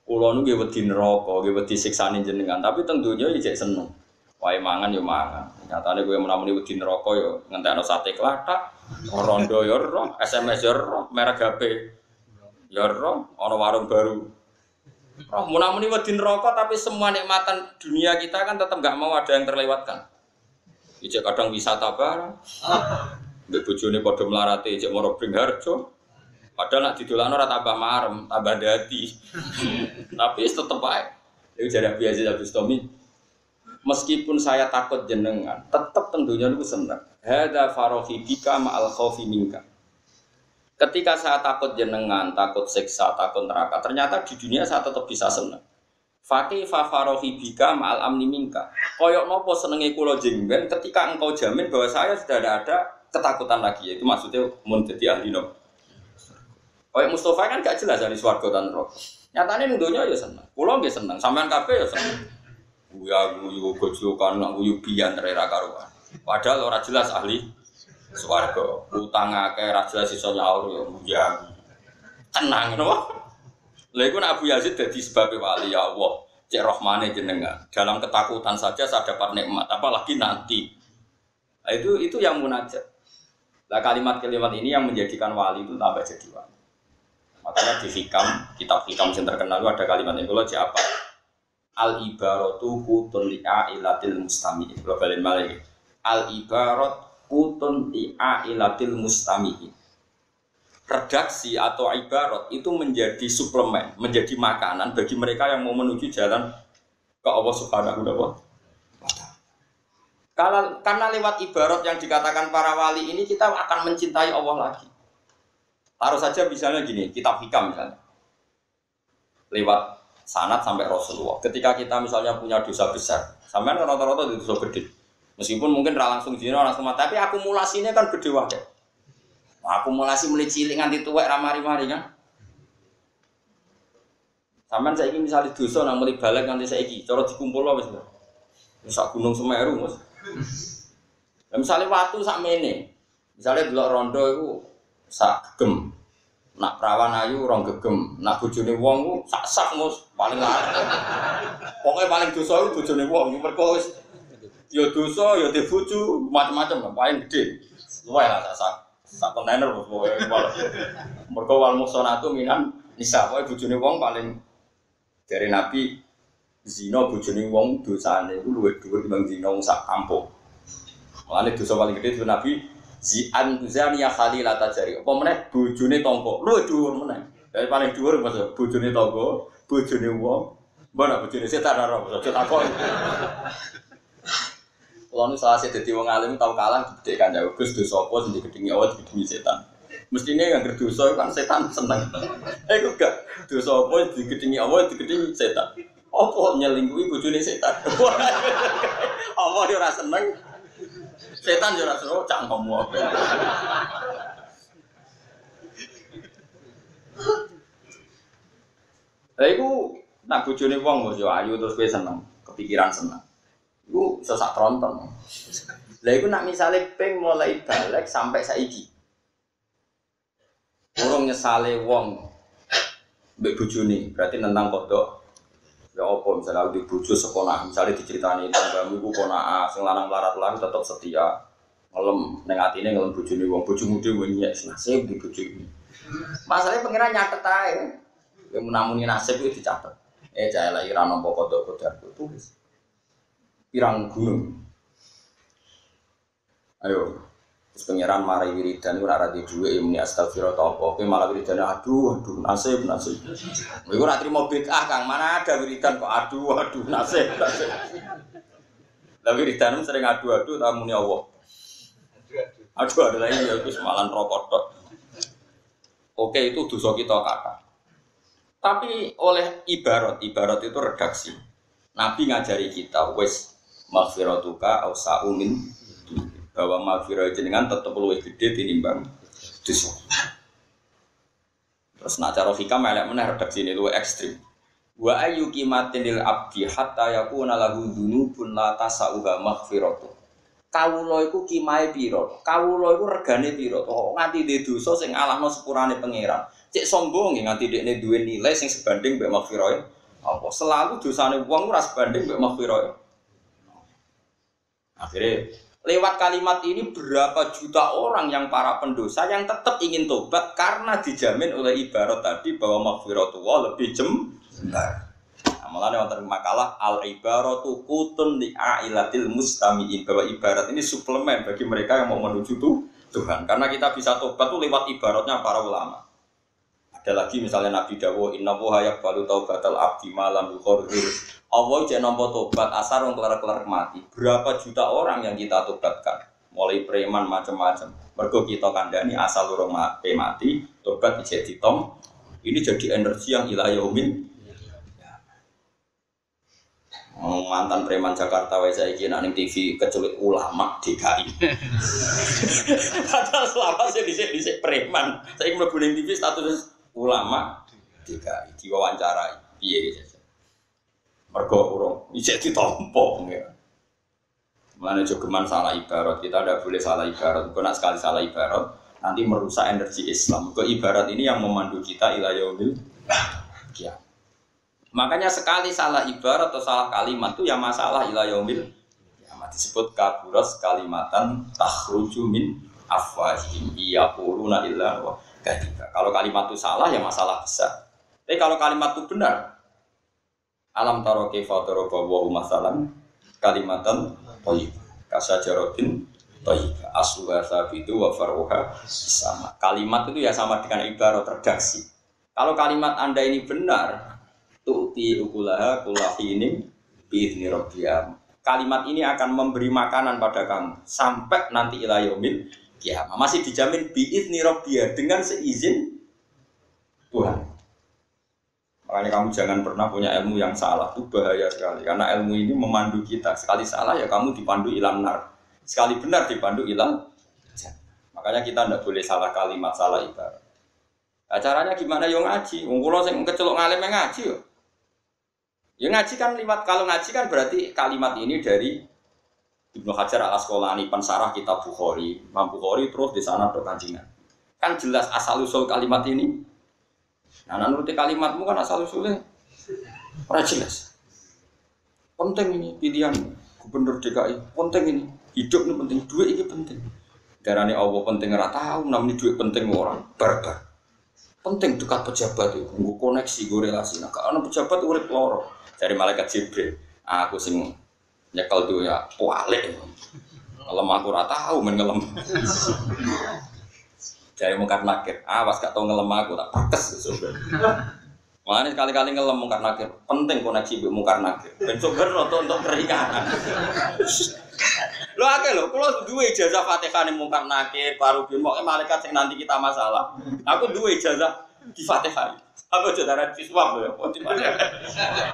kula nu nggih wedi neraka, nggih wedi siksane jenengan, tapi tentunya iki seneng. Wae mangan yo mangan. Nyatane kowe menamuni wedi neraka yo ngentekno sate klathak, rondo yo ro, SMS yo ro, merek HP yo ro, ana warung baru. Roh menamuni wedi neraka tapi semua nikmatan dunia kita kan tetap enggak mau ada yang terlewatkan. Iki kadang wisata bareng. Mbek bojone padha mlarate cek moro Bringharjo. Padahal nak didolakno ora tambah marem, tambah dadi. Tapi tetep ae. Iku jare biasa Abdul Stomi. Meskipun saya takut jenengan, tetep tentunya niku seneng. Hadza farohi bika ma'al khaufi minka. Ketika saya takut jenengan, takut siksa, takut neraka, ternyata di dunia saya tetap bisa seneng. Fakih farohi bika ma'al amni minka. Koyok nopo senenge kula jengben ketika engkau jamin bahwa saya sudah ada ketakutan lagi, itu maksudnya mun dadi ahli no. Kayak Mustafa kan gak jelas dari swarga dan neraka. Nyatane ning donya ya seneng. Kula nggih seneng, sampean kabeh ya seneng. Guyu gojokan nak guyu biyen ra karuan. Padahal ora jelas ahli swarga. Utang akeh ra jelas iso nyaur ya. Tenang napa? Lha iku nek Abu Yazid dadi sebab wali ya Allah. Cek rahmane jenengan. Dalam ketakutan saja saya dapat nikmat, apalagi nanti. Nah, itu yang munajat. Nah kalimat-kalimat ini yang menjadikan wali itu tambah jadi wali. Makanya di kitab hikam yang terkenal itu ada kalimat yang kalau siapa al ibaratu kutun li'ailatil mustami'in. Kalau balen malih al ibarat kutun li'ailatil mustami'in. Redaksi atau ibarat itu menjadi suplemen, menjadi makanan bagi mereka yang mau menuju jalan ke Allah Subhanahu wa ta'ala. Karena lewat ibarat yang dikatakan para wali ini kita akan mencintai Allah lagi. Taruh saja misalnya gini, kitab hikam misalnya. Lewat sanad sampai Rasulullah. Ketika kita misalnya punya dosa besar, sampean rata-rata itu dosa gede. Meskipun mungkin ra langsung zina langsung mati, tapi akumulasinya kan gede wae. Akumulasi mulai cilik nganti tuwek ra mari-mari kan. Sampean saiki misalnya dosa nang mulai balik nganti saiki, cara dikumpulno wis. Wis sak gunung Semeru, Mas. Misalnya watu sak mene. Misalnya delok rondo iku sak gegem. Nak perawan ayu rong gegem. Nak bojone wong ku sak Mus, paling larang. Pokoke paling dosa iku bojone wong, mergo wis ya dosa ya di bojo macam-macam paling gede. Luwe lah sak kontainer pokoke. Mergo wal musonatu minan nisa pokoke bojone wong paling dari Nabi zina bojone wong dosane iku luwih dhuwur timbang zina wong sak kampung. Mulane dosa paling gede itu Nabi zania khalilata jari. Apa meneh bojone tangga luwih dhuwur meneh. Dari paling dhuwur maksud bojone tangga, bojone wong, mbok bojone setan ora aja takon. Kalau nu salah dadi wong alim tau kalah dibedhekan ya Gus dosa apa sing digedhingi Allah digedhingi setan. Mestine yang berdosa kan setan seneng. Iku gak dosa apa digedhingi Allah digedhingi setan. Apa nyelingkuhi bojone setan. Allah yo ora seneng. Setan yo ora seneng cangkemmu apa. Lah iku nak bojone wong yo ayu terus kowe seneng, kepikiran seneng. Iku iso sak tronton. Lah iku nak misale ping mulai balik sampai saiki. Urung nyesale wong mbek bojone, berarti nentang kodok. Ya apa misalnya di bojo sekolah, misalnya diceritani tanggamu iku ponakan sing lanang melarat-larat tetep setia. Ngelem ning atine ngelem bojone wong, bojomu dhewe nyek nasib di bojomu. Masalahe pengira nyatet ae. Kowe menamuni nasib itu dicatet. Cah elek ira nampa kodok-kodok tulis. Pirang gunung. Ayo, terus pengiran mari wiridan iku ora ra di dhuwit muni astagfirullah ta apa. Kowe malah wiridan aduh nasib. Kowe ora trimo bid'ah Kang, mana ada wiridan kok aduh nasib. Lah wiridan sering aduh ta muni Allah. Aduh ada lagi ya wis malan rokok tok. Oke itu dosa kita kata. Tapi oleh ibarat itu redaksi. Nabi ngajari kita wis maghfiratuka ausa'u min bahwa maghfirah jenengan tetep luwih gede tinimbang dosa. Terus nak cara hikam elek meneh redaksi ini luwih ekstrim. Wa ayyukimatin lil abdi hatta yakuna lahu dzunubun la tasauha maghfiratu. Kawula iku kimahe pira? Kawula iku regane pira? Kok nganti ndek dosa sing alahno sepurane pangeran. Cek sombong nganti dekne duwe nilai sing sebanding mbek maghfirah. Apa selalu dosane wong ora sebanding mbek maghfirah. Akhirnya lewat kalimat ini berapa juta orang yang para pendosa yang tetap ingin tobat karena dijamin oleh ibarat tadi bahwa maghfiratullah lebih jembar. Malah wonten makalah al ibaratu qutun li ailatil mustamiin, bahwa ibarat ini suplemen bagi mereka yang mau menuju Tuhan. Karena kita bisa tobat tuh lewat ibaratnya para ulama. Ada lagi misalnya Nabi dawuh inna wa yaqbalu taubatal abdi malam yuqarrir. Allah jek nampa tobat asar wong kelar-kelar mati. Berapa juta orang yang kita tobatkan? Mulai preman macam-macam. Mergo kita kandhani asal urung mati, tobat dijek ditom. Ini jadi energi yang ila yaumin. Mantan preman Jakarta wae saiki nek ning TV keculik ulama DKI. Padahal selama sih dhisik preman, saiki mlebu ning TV status ulama DKI diwawancarai piye gitu. Mergo urung isih ditompo ya. Mulane jogeman salah ibarat, kita tidak boleh salah ibarat. Kok nak sekali salah ibarat nanti merusak energi Islam. Kok ibarat ini yang memandu kita ila yaumil qiyamah. Makanya sekali salah ibarat atau salah kalimat itu ya masalah ila yaumil qiyamah. Disebut kaburas kalimatan takhruju min afwahihim yaquluna illa wa kadhiba. Kalau kalimat itu salah ya masalah besar. Tapi kalau kalimat itu benar, alam taro kaifa daraba wa masalan kalimatan thayyibah kasajaratin thayyibah asluha sabitu wa faruha sama. Kalimat itu ya sama dengan ibarat redaksi. Kalau kalimat Anda ini benar, tu'ti ukulaha kulahinin biizni rabbiyah. Kalimat ini akan memberi makanan pada kamu sampai nanti ila yaumil qiyamah. Masih dijamin biizni rabbiyah dengan seizin Tuhan. Makanya kamu jangan pernah punya ilmu yang salah, itu bahaya sekali. Karena ilmu ini memandu kita. Sekali salah ya kamu dipandu ilang nar. Sekali benar dipandu ilang. Makanya kita tidak boleh salah kalimat, salah ibarat. Nah, caranya gimana? Yo ngaji. Wong kula sing kecelok ngalim ngaji yo. Ya ngaji kan liwat, kalau ngaji kan berarti kalimat ini dari Ibnu Hajar al-Asqalani pensarah kitab Bukhari. Imam Bukhari terus di sana berkancingan. Kan jelas asal usul kalimat ini. Nah, nuruti kalimatmu kan asal usulnya ora jelas. Penting ini pilihan gubernur DKI. Penting ini. Hidup ini penting, duit ini penting. Darane Allah penting ora tahu, namanya duit penting orang barbar. Penting dekat pejabat itu, nggo koneksi, nggo relasi. Nah, kalau pejabat urip loro. Dari malaikat Jibril, aku sing nyekel tuh ya pualik. Ngelem aku ora tahu men ngelem. Dari mungkar nakir, awas gak tau ngelem aku tak pakes sober. Makanya sekali-kali ngelem mungkar nakir, penting koneksi mbek mungkar nakir. Ben sober untuk keringanan. Lho akeh lho, kula duwe ijazah Fatihah ning mungkar nakir, parubin moke malaikat sing nanti kita masalah. Aku duwe ijazah di Fatihah. Aku jodaran siswa lho ya,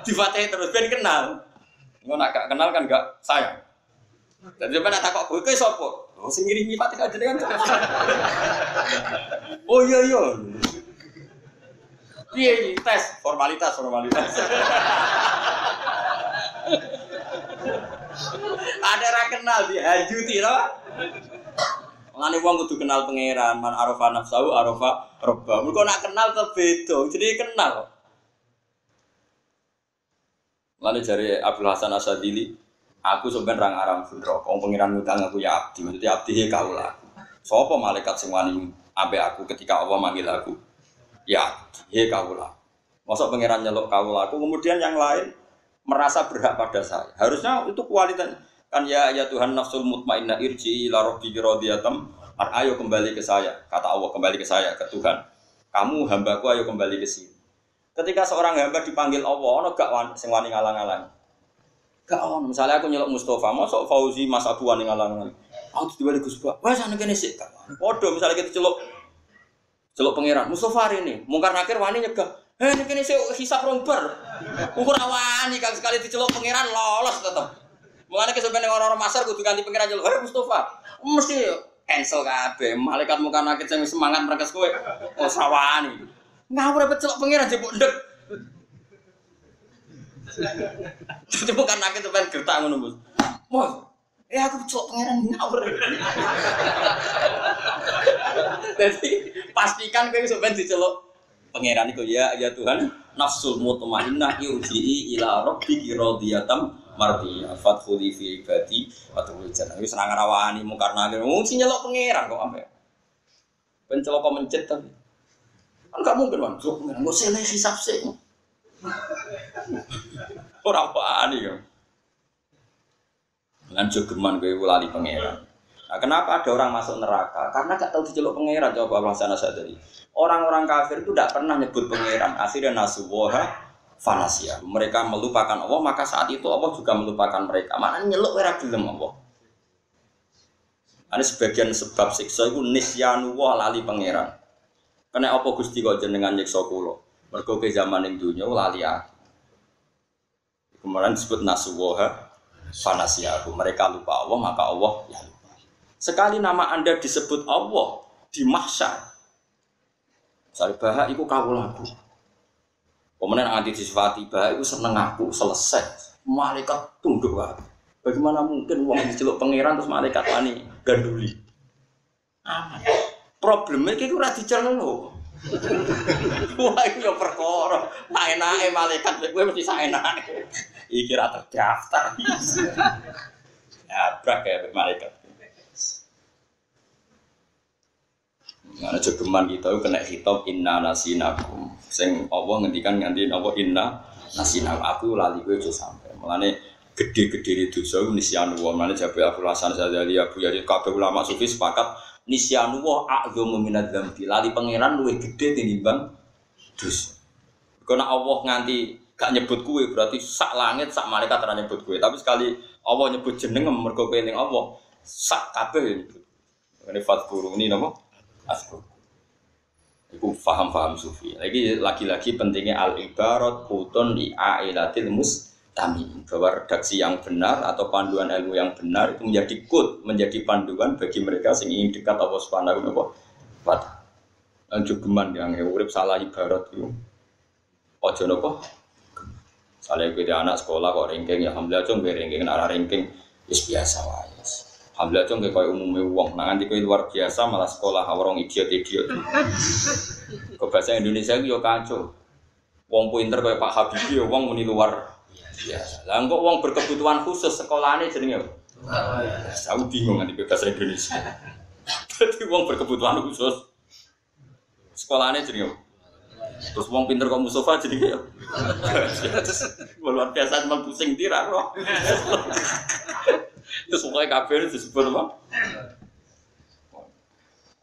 di Fatihah terus ben kenal. Engko nek gak kenal kan gak sayang. Dan sampeyan tak kok kowe ki sapa? Oh sing ngirimi Fatihah jenengan. Oh iya. Piye tes formalitas. Ada ra kenal dihajuti lho. Ngene wong kudu kenal pangeran, man arafa nafsahu arafa rabba. Mergo nak kenal tetep beda, jadi kenal. Lalu jare Abdul Hasan Asadili, aku sampean ra ngaram neraka. Wong pangeran ngutang aku ya abdi, maksudnya abdi he kaula. Sopo malaikat sing wani ambek aku ketika Allah manggil aku? Ya, he kaula. Mosok pangeran nyeluk kaula aku, kemudian yang lain merasa berhak pada saya. Harusnya itu kualitas kan ya Tuhan nafsul mutmainnah irji ila rabbiki radiyatan ayo kembali ke saya, kata Allah, kembali ke saya, ke Tuhan. Kamu hambaku ayo kembali ke sini. Ketika seorang hamba dipanggil Allah, ono gak sing wani ngalang-alang. Gak ono, misalnya aku nyeluk Mustafa, mosok Fauzi Mas Abu wani ngalang-alang. Aku diwali Gus Ba. Wes ana kene sik. Padha misalnya kita celuk pangeran Mustafa ini, mungkar nakir wani nyegah. Ini kini sih hisap romper. Ukur awani kan sekali diceluk pangeran lolos tetep. Mulane kesampeyan orang-orang masar kudu ganti pangeran jeluk. Mustafa, mesti cancel kabeh. Malaikat muka nakit sing semangat mereka kowe. Oh sawani. Ngawur apa celuk pangeran jebuk ndek. Jadi bukan nakit sampeyan gertak ngono, Bos. Bos, aku celuk pangeran ngawur. Jadi pastikan kowe sampeyan diceluk pangeran iku ya Tuhan nafsul mutmainnah irji'i ila rabbiki radiyatan mardiyah fadkhuli fi ibadi wa tadkhuli jannah wis nang rawani mungkarna wong sing nyelok pangeran kok ampe ben celok kok mencet tapi kan gak mungkin Bang celok pangeran kok sele hisab sik ora wani kok lan jogeman kowe lali pangeran. Nah, kenapa ada orang masuk neraka? Karena gak tahu diceluk pangeran. Coba Pelaksana Sadari. Orang-orang kafir itu tidak pernah nyebut pangeran. Akhirnya nasuwoha fanasia. Mereka melupakan Allah, maka saat itu Allah juga melupakan mereka. Mana nyeluk ora gelem Allah. Ada sebagian sebab siksa itu nisyanu wa lali pangeran. Karena apa Gusti kok jenengan nyiksa kula? Mergo ke zaman ning dunya lali aku. Kemudian disebut nasuwoha fanasia. Mereka lupa Allah, maka Allah ya lupa. Sekali nama Anda disebut Allah di mahsyar. Misalnya bahak itu kawulaku. Kemudian anti disifati bahak itu seneng aku selesai. Malaikat tunduk aku. Bagaimana mungkin wong diceluk pangeran terus malaikat wani ganduli? Aman. Problemnya iki ora diceluk. Wah itu ya perkara. Enake malaikat kowe mesti saenake. Iki ra terdaftar. Ya brak ya malaikat. Karena jogeman kita itu kena hitop inna nasinakum. Sing Allah ngendikan nganti apa inna nasinakum. Aku lali kowe aja sampe. Mulane gede-gede dosa nisyanu wa. Mulane jabe Abu Hasan Sadzali Abu Yazid kabeh ulama sufi sepakat nisyanu wa a'dzamu minadz dzambi. Lali pangeran luwih gede tinimbang dosa. Karena Allah nganti gak nyebut kowe berarti sak langit sak malaikat ora nyebut kowe. Tapi sekali Allah nyebut jeneng mergo kowe ning Allah sak kabeh nyebut. Ini fatquru ini napa? Asbab. Itu faham sufi. Lagi-lagi pentingnya al-ibarat kutun li ailatil mustami. Bahwa redaksi yang benar atau panduan ilmu yang benar itu menjadi kut, menjadi panduan bagi mereka yang ingin dekat Allah Subhanahu wa taala. Jogeman yang urip salah ibarat itu. Ojo napa? Saleh kowe anak sekolah kok ranking ya alhamdulillah cung ranking ora ranking wis biasa wae. Alhamdulillah cung koyo umume wong nang nganti kowe luar biasa malah sekolah orang idiot. Kok bahasa Indonesia ku yo kacau. Wong pinter koyo Pak Habibie yo wong muni luar biasa. Lah kok wong berkebutuhan khusus sekolahane jenenge apa? Aku bingung nganti bahasa Indonesia. Dadi wong berkebutuhan khusus sekolahane jenenge apa? Terus wong pinter kok Mustafa jenenge apa? Luar biasa cuma pusing tirak kok. Terus pokoknya kabeh disebut apa?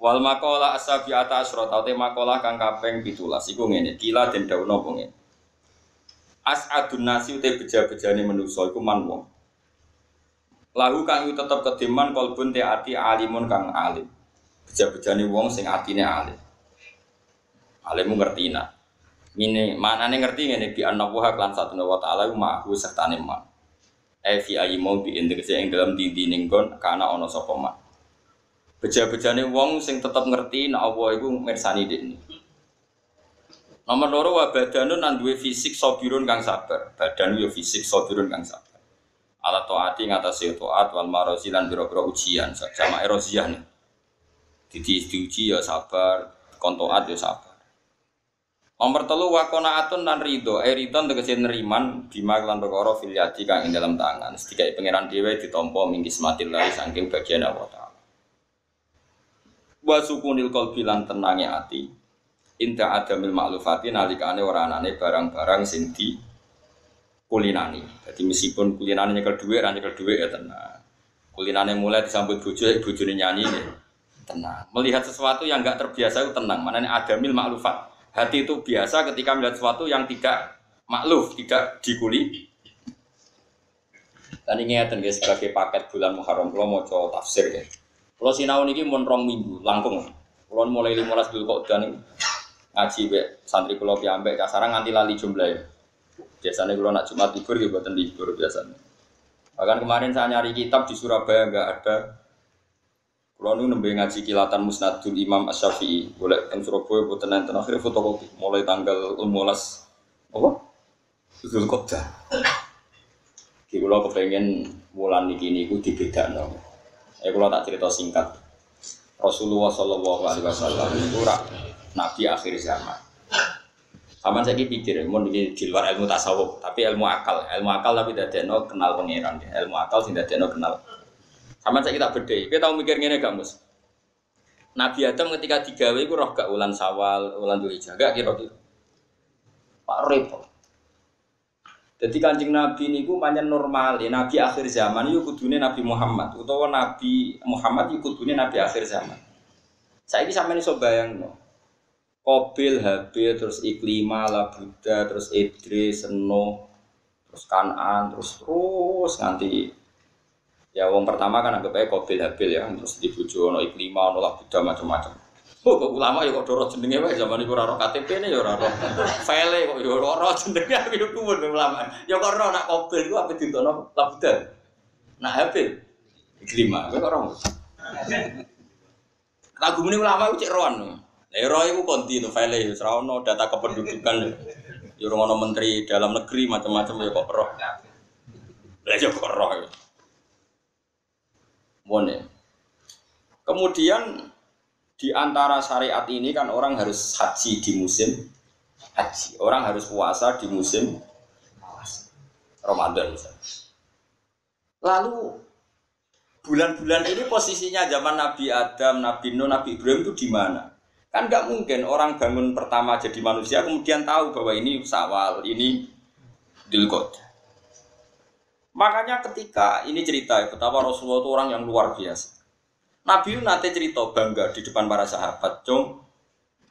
Wal maqala asabiata asyrata te maqala kang kaping 17 iku ngene kila den dawuh apa ngene As'adun nasi te beja-bejane manusa iku man wong lahu kang tetep kediman kalbun te ati alimun kang alim beja-bejane wong sing atine alim alimu ngertina ngene manane ngerti ngene bi annahu lan satuna wa ta'ala ma'hu sertane man fi ayyimau bi indikasi ing dalam dinding kon kana ana sapa man beja-bejane wong sing tetep ngerti nek Allah iku mirsani dekne. Nomor loro wa badanun nang duwe fisik sabirun kang sabar. Badan yo fisik sabirun kang sabar. Ala taati ngatasi taat wal marozi lan biro-biro ujian sama erosiah nih. Diuji ya sabar, kon taat ya sabar. Nomor 3 wa qanaatun lan ridho. Ridho tegese neriman bima lan perkara fil yadi kang ing dalam tangan. Sedikae pangeran dhewe ditampa mingkis matillah saking bagian Allah. Wa sukunil qalbi lan tenange ati inda adamil ma'lufati nalikane ora anane barang-barang sing di kulinani. Dadi meskipun kulinane nyekel dhuwit ra nyekel dhuwit ya tenang. Kulinane mulai disambut bojo bojone nyanyi ya tenang. Melihat sesuatu yang enggak terbiasa itu tenang. Manane adamil ma'lufat. Hati itu biasa ketika melihat sesuatu yang tidak makluf, tidak dikuli. Dan ingatan guys sebagai paket bulan Muharram kalau mau coba tafsir guys. Kalau sinau niki mun 2 minggu langkung. Kalau mulai 15 Dzulqa'dah niku ngaji be santri kula piyambak kasarang nganti lali jumlahe. Biasanya kalau nak Jumat libur ya buatan libur biasanya. Bahkan kemarin saya nyari kitab di Surabaya enggak ada. Kalau nu nembe ngaji kilatan Musnadul Imam Asy-Syafi'i, boleh teng Surabaya buatan enten akhir fotokopi mulai tanggal 15 apa? Zulqa'dah. Ki kula kepengen wulan niki niku dibedakno. Kula tak cerita singkat. Rasulullah sallallahu alaihi wasallam itu nabi akhir zaman. Sama saya pikir, mau di luar ilmu tasawuf, tapi ilmu akal tapi tidak ada kenal pangeran, ilmu akal sih tidak ada kenal. Sama saya kita beda, kita tahu mikir gini gak mus? Nabi Adam ketika digawe itu roh gak ulan Sawal, ulan Dzulhijjah, gak kira-kira. Pak repot. Jadi Kanjeng Nabi niku pancen normal, ya Nabi akhir zaman itu kudune Nabi Muhammad, utawa Nabi Muhammad itu kudune Nabi akhir zaman. Saiki sampeyan iso bayangno. Qabil, Habil, terus Iklimah, Labuda, terus Idris, Nuh, terus Kan'an, terus nganti ya wong pertama kan anggap aja Qabil, Habil ya, terus dibujuk ono Iklimah, ono Labuda macam-macam. Oh, kok ulama ya kok dorot jenenge wae zaman iku ora ora KTP-ne ya ora ora. File kok ya ora ora jenenge aku yo kuwun ulama. Ya kok ora nak Qabil iku ape ditono Labuda. Nak Habil Iklimah kok ora. Lagu muni ulama ku cek roan. Era itu kontinu file ya, serono data kependudukan ya, orang menteri dalam negeri macam-macam ya kok roh, belajar kok roh. Mone. Kemudian di antara syariat ini kan orang harus haji di musim haji, orang harus puasa di musim Ramadan misalnya. Lalu bulan-bulan ini posisinya zaman Nabi Adam, Nabi Nuh, Nabi Ibrahim itu di mana? Kan nggak mungkin orang bangun pertama jadi manusia kemudian tahu bahwa ini Syawal, ini Dzulqa'dah. Makanya ketika ini cerita betapa Rasulullah itu orang yang luar biasa. Nabi nate cerita bangga di depan para sahabat, "Cung,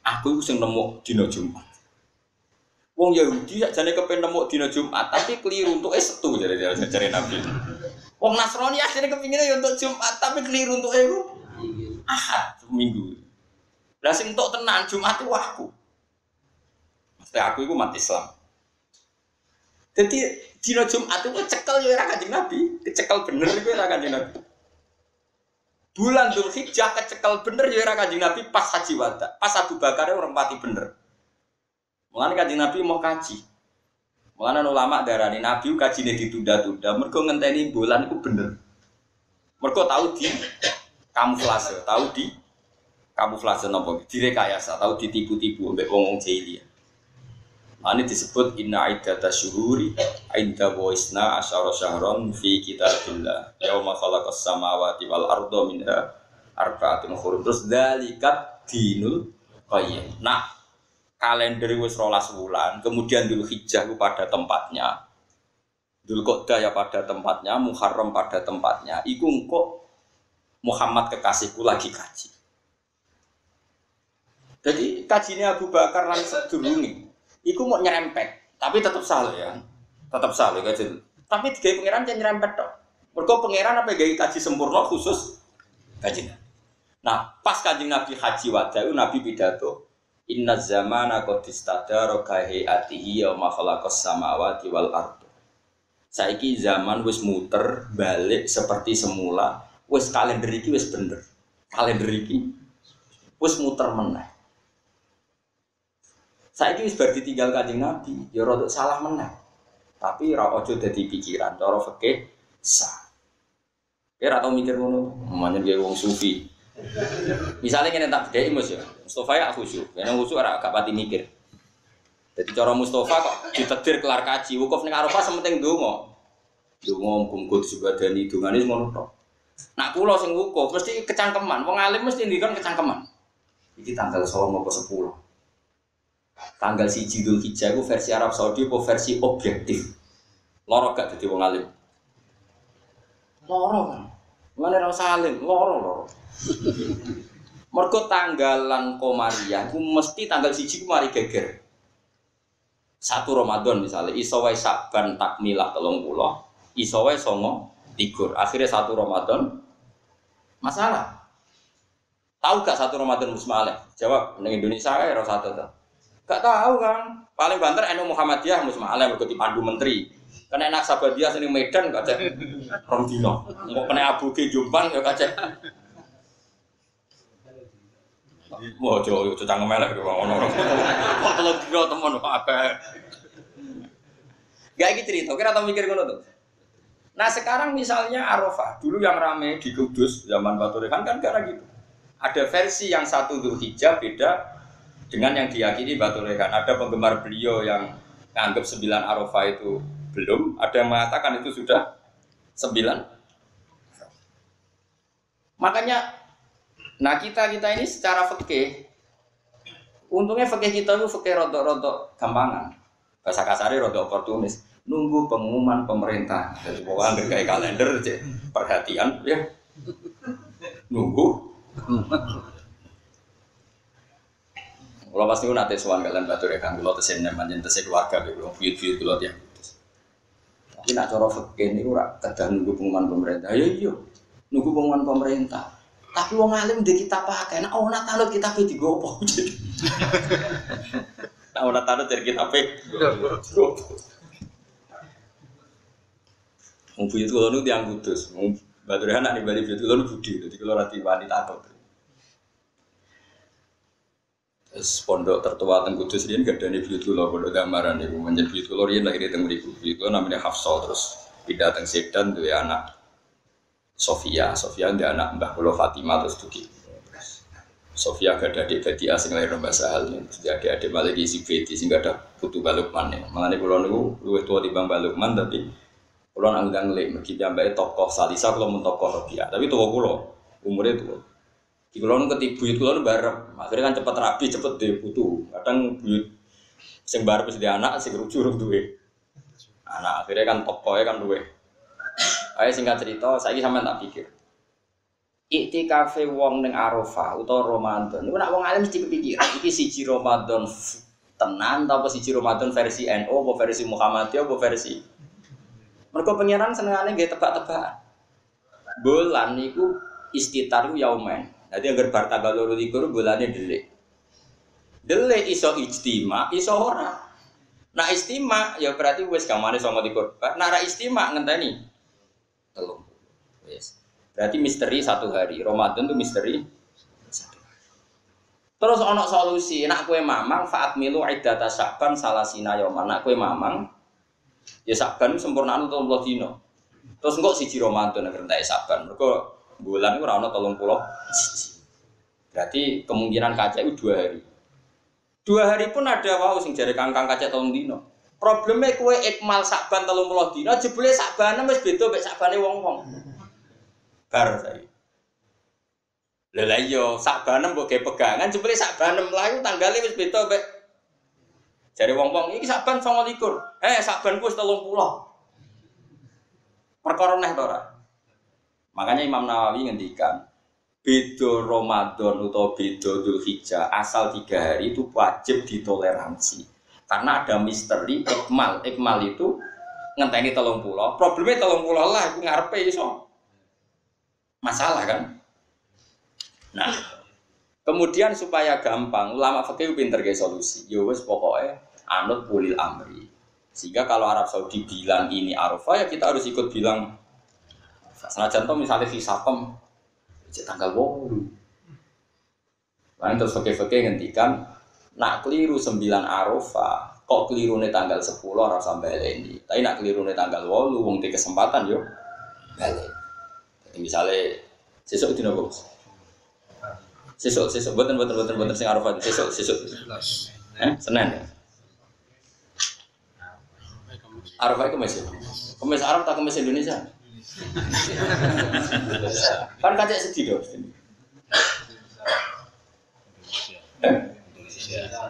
aku sing nemu dina Jumat." Wong Yahudi sakjane kepen nemu dina Jumat, tapi keliru untuk setu jare Nabi. Wong Nasrani asline kepingine ya untuk Jumat, tapi keliru untuk iku Ahad, Minggu. Lah sing entuk tenan Jumat itu aku. Mesti aku iku umat Islam. Jadi dina Jumat itu cekel ya ora Kanjeng Nabi, kecekel bener iku ora Kanjeng Nabi. Bulan Dzulhijjah kecekel bener ya ora Kanjeng Nabi pas haji wada. Pas Abu Bakar orang mati bener. Mulane Kanjeng Nabi mau kaji. Mulane ulama darani Nabi kajine ditunda-tunda mergo ngenteni bulan iku bener. Mergo tahu di kamuflase, tahu di kamuflase nopo direkayasa tahu ditipu-tipu mbek wong-wong jahiliyah. Ini disebut inna iddatash syuhuri inda waisna asyara syahron fi kitabillah yauma khalaqas samawati wal arda minha arba'atun hurum. Terus dzalikat dinul qayyim. Nah, kalender wis 12 wulan, kemudian Dzulhijjah ku pada tempatnya. Dzulqa'dah ya pada tempatnya, Muharram pada tempatnya. Iku engko Muhammad kekasihku lagi kaji. Jadi kajinya Abu Bakar lan sedurunge iku mau nyerempet, tapi tetap salah ya. Tetap salah kaji. Tapi digawe pangeran jan nyerempet tok. Mergo pangeran apa gawe kaji sempurna khusus kajinya. Nah, pas Kanjeng Nabi haji wada Nabi pidato, "Inna zamana qad istadara ka hayatihi yauma khalaqas samawati wal ardh." Saiki zaman wis muter balik seperti semula, wis kalender iki wis bener. Kalender iki wis muter meneh. Saiki wis bar ditinggal Kanjeng Nabi, ya rada salah meneh. Tapi ora aja dadi pikiran, cara fikih sah. Ora tau mikir ngono, namanya dia wong sufi. Misalnya kene tak bedheki Mus ya. Mustofa ya khusyuk, yen khusyuk ora gak pati mikir. Jadi cara Mustofa kok ditedir kelar kaji, wukuf ning Arafah sementing ndonga. Ndonga muga-muga disebadani dongane ngono tok. Nak kula sing wukuf mesti kecangkeman, wong alim mesti ngendikan kecangkeman. Iki tanggal 9 apa 10. Tanggal 1 Dzulhijjah itu versi Arab Saudi apa versi objektif. Loro gak dadi wong alim. Loro kan. Mane ra salim, loro. Mergo tanggalan Komariah ku mesti tanggal 1 ku mari geger. 1 Ramadan misalnya iso wae Saban takmilah 30, iso wae 9 likur. Akhirnya 1 Ramadan masalah. Tahu gak 1 Ramadan musmaleh? Jawab, ning Indonesia kae ora 1 to. Gak tahu kan. Paling banter NU Muhammadiyah Musma'ala mergo dipandu menteri. Kena Naksabandiyah sing Medan gak cek rong dino. Engko kena Abu Ki Jombang ya gak cek. Wah, yo cangkem elek kok ngono. Kok telung dino temen kok akeh. Gak iki cerita, kira tau mikir ngono tuh. Nah sekarang misalnya Arafah, dulu yang rame di Kudus zaman Batu Rekan kan karena gitu. Ada versi yang satu Dzulhijjah beda dengan yang diyakini Batu Rekan. Ada penggemar beliau yang nganggap 9 Arafah itu belum, ada yang mengatakan itu sudah 9. Makanya, nah kita ini secara fikih, untungnya fikih kita itu fikih rodok-rodok gampangan. Bahasa kasarnya rodok oportunis. Nunggu pengumuman pemerintah. Jadi pokoknya kayak kalender aja, perhatian ya. Nunggu. Kalau pasti nanti soal kalian Batu Rekan, kalau tersenyum manjen tersenyum keluarga, kalau buyut-buyut kalau tiang. Tapi nak cara fikih ini ora kedah nunggu pengumuman pemerintah. Ya iya, nunggu pengumuman pemerintah. Tapi wong alim ndek kita pakai. Nah, ana tanut kita pe digopo. Nah, ana tanut dari kita pe. Wong buyut kula nu tiyang Kudus. Batu Rekan nak ning Bali buyut kula nu budi. Dadi kula ora diwani takut. Pondok tertua teng Kudus riyen gadane buyut kula pondok Damaran niku menjen buyut kula riyen lahir teng mriku. Buyut kula namanya Hafsah terus pindah teng Sedan duwe anak Sofia duwe anak Mbah kula Fatimah terus dugi. Sofia gak ada adik Badia sing lahir Mbah Sahal jadi adik malah isi Beti sing gak ada putu Balukman. Mangane kula niku luwih tuwa timbang Balukman tapi kula nang ngelik mergi piyambake tokoh Salisa kula mun tokoh Robiah tapi tuwa kula umure tuwa. Di kulon ketibu itu kulon bareng, akhirnya kan cepet rapi, cepet deh putu. Kadang buyut sing bareng di anak, sing rujuk duwe. Anak akhirnya kan tokohnya kan duwe. Ayo singkat cerita, saya sampean tak pikir. Iktikafe wong ning Arafah utawa Ramadan. Niku nak wong alim mesti kepikiran iki siji Ramadan tenan ta apa siji Ramadan versi NU apa versi Muhammadiyah apa versi. Mergo pengiran senengane nggih tebak-tebakan. Bulan niku istitaru yaumen. Jadi agar bar tanggal 22 bulannya delik. Delik iso ijtima, iso ora. Nah istima ya berarti wis gamane 29. Nah ra istima ngenteni 30. Wis. Berarti misteri 1 hari. Ramadan itu misteri 1 hari. Terus ana solusi, nek kowe mamang faat milu iddata Sa'ban salasina yauma. Nek kowe mamang ya Sa'ban sempurnaan 30 dina. Terus engko siji Ramadan nek entek Sa'ban. Mergo bulan itu ora ana 30 siji. Berarti kemungkinan kaca itu 2 hari. 2 hari pun ada wau sing jare kangkang kaca 3 dina. Probleme kowe ikmal Sa'ban 30 dina jebule Sa'bane wis beda mek Sa'bane wong-wong. Bar saiki. Lha iya Sa'bane mbok ge pegangan jebule Sa'bane mlayu tanggale wis beda mek jare wong-wong iki Sa'ban 29. Sa'ban ku wis 30. Perkara neh to ora? Makanya Imam Nawawi ngendikan beda Ramadan atau beda Dzulhijjah asal 3 hari itu wajib ditoleransi karena ada misteri ikmal itu ngenteni 30 problemnya 30 lah aku ngarepe iso masalah kan. Nah kemudian supaya gampang ulama fikih pinter gawe solusi ya wis pokoke anut ulil amri sehingga kalau Arab Saudi bilang ini Arafah ya kita harus ikut bilang senajan to misalnya Fisakom tanggal 8. Lain terus fakir-fakir ngendikan nak keliru 9 Arafah, kok kelirune tanggal 10 ora sampai ini. Tapi nak kelirune tanggal 8 wong di kesempatan yo balik. Jadi misalnya sesuk dina kok. Sesuk boten sing Arafah sesuk. Senin. Arafah itu Kamis. Kamis Arab tak Kamis Indonesia. Kan kacek sedih dong.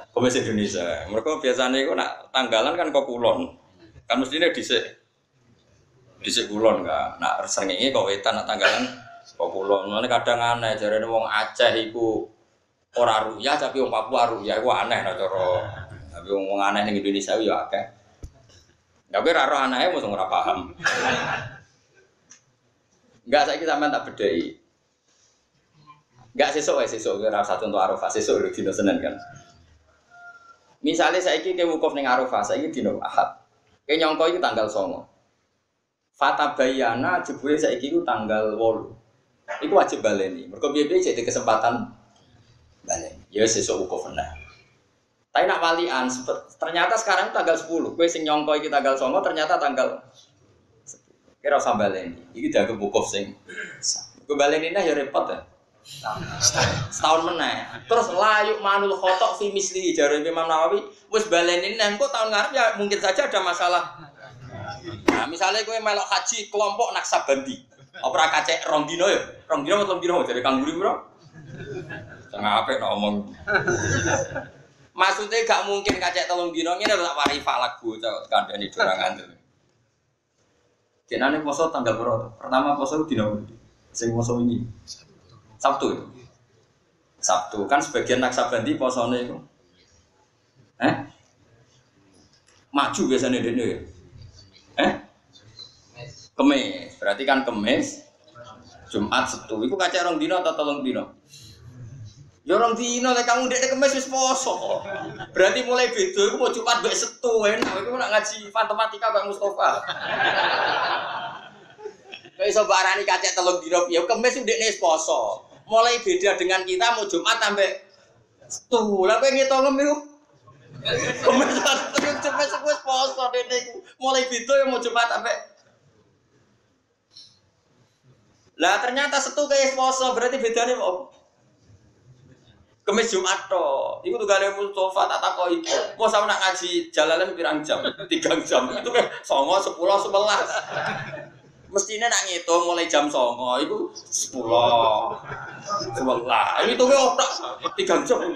Komisi Indonesia. Mereka biasanya itu nak tanggalan kan kok kulon. Kan mestinya dhisik kulon kan. Nak srengenge kok wetan nak tanggalan kok kulon. Mulane kadang aneh jarene wong Aceh iku ora ruyah tapi wong Papua ruyah iku aneh nek cara. Tapi wong aneh ning Indonesia yo akeh. Tapi ra roh anake mosok ora paham. Enggak saiki sampean tak bedheki. Enggak sesuk ora usah contoh Arafah, sesuk dina Senin kan. Misalnya saiki ke wukuf ning Arafah, saiki dina Ahad. Ke nyangka iki tanggal 9. Fatabayana jebule saiki iku tanggal 8. Iku wajib baleni. Mergo piye-piye jadi kesempatan baleni. Ya sesuk wukuf nah. Tapi nak walian ternyata sekarang tanggal 10. Kowe sing nyangka iki tanggal 9 ternyata tanggal 10. Kira usah baleni. Iki dianggap wukuf sing kowe baleni nah ya repot ya. Setahun meneh. Terus layuk manul khotok fi misli jare Imam Nawawi wis baleni nang kok tahun ngarep ya mungkin saja ada masalah. Nah, misalnya kowe melok haji kelompok Naksabandi. Apa ora kacek 2 dina ya? 2 dina atau 3 dina jare Kang Guri bro. Tengah apik ngomong. Maksudnya gak mungkin kacek 3 dina ngene tak wari falak bocah kandhane dorangan. Jenenge poso tanggal berapa? Pertama poso dina sing poso ini. Sabtu. Sabtu kan sebagian Naksabandi posone iku. Maju biasanya dene ya. Kemis. Berarti kan Kemis, Jumat, Sabtu. Iku kacek 2 dina atau 3 dina? Ya 2 dina lek kamu ndek Kemis wis poso. Berarti mulai beda iku mau Jumat mbek Sabtu enak. Iku nak ngaji matematika Pak Mustofa. Kayak iso barani kacek 3 dina ya Kemis ndekne wis poso. Mulai beda dengan kita mau Jumat sampai Sabtu. Lah kowe ngitung iku. Kemis sampai wis poso dene iku. Mulai beda ya mau Jumat sampai. Lah ternyata Sabtu kayak poso berarti bedane apa? Kemis Jumat to. Iku tugale Mustofa tak takoki. Kok sampe nak ngaji jalalan pirang jam? 3 jam. Itu kan 9, 10, 11. Mestinya nak ngitung mulai jam 9 itu 10 11 ini tuh otak 3 jam 9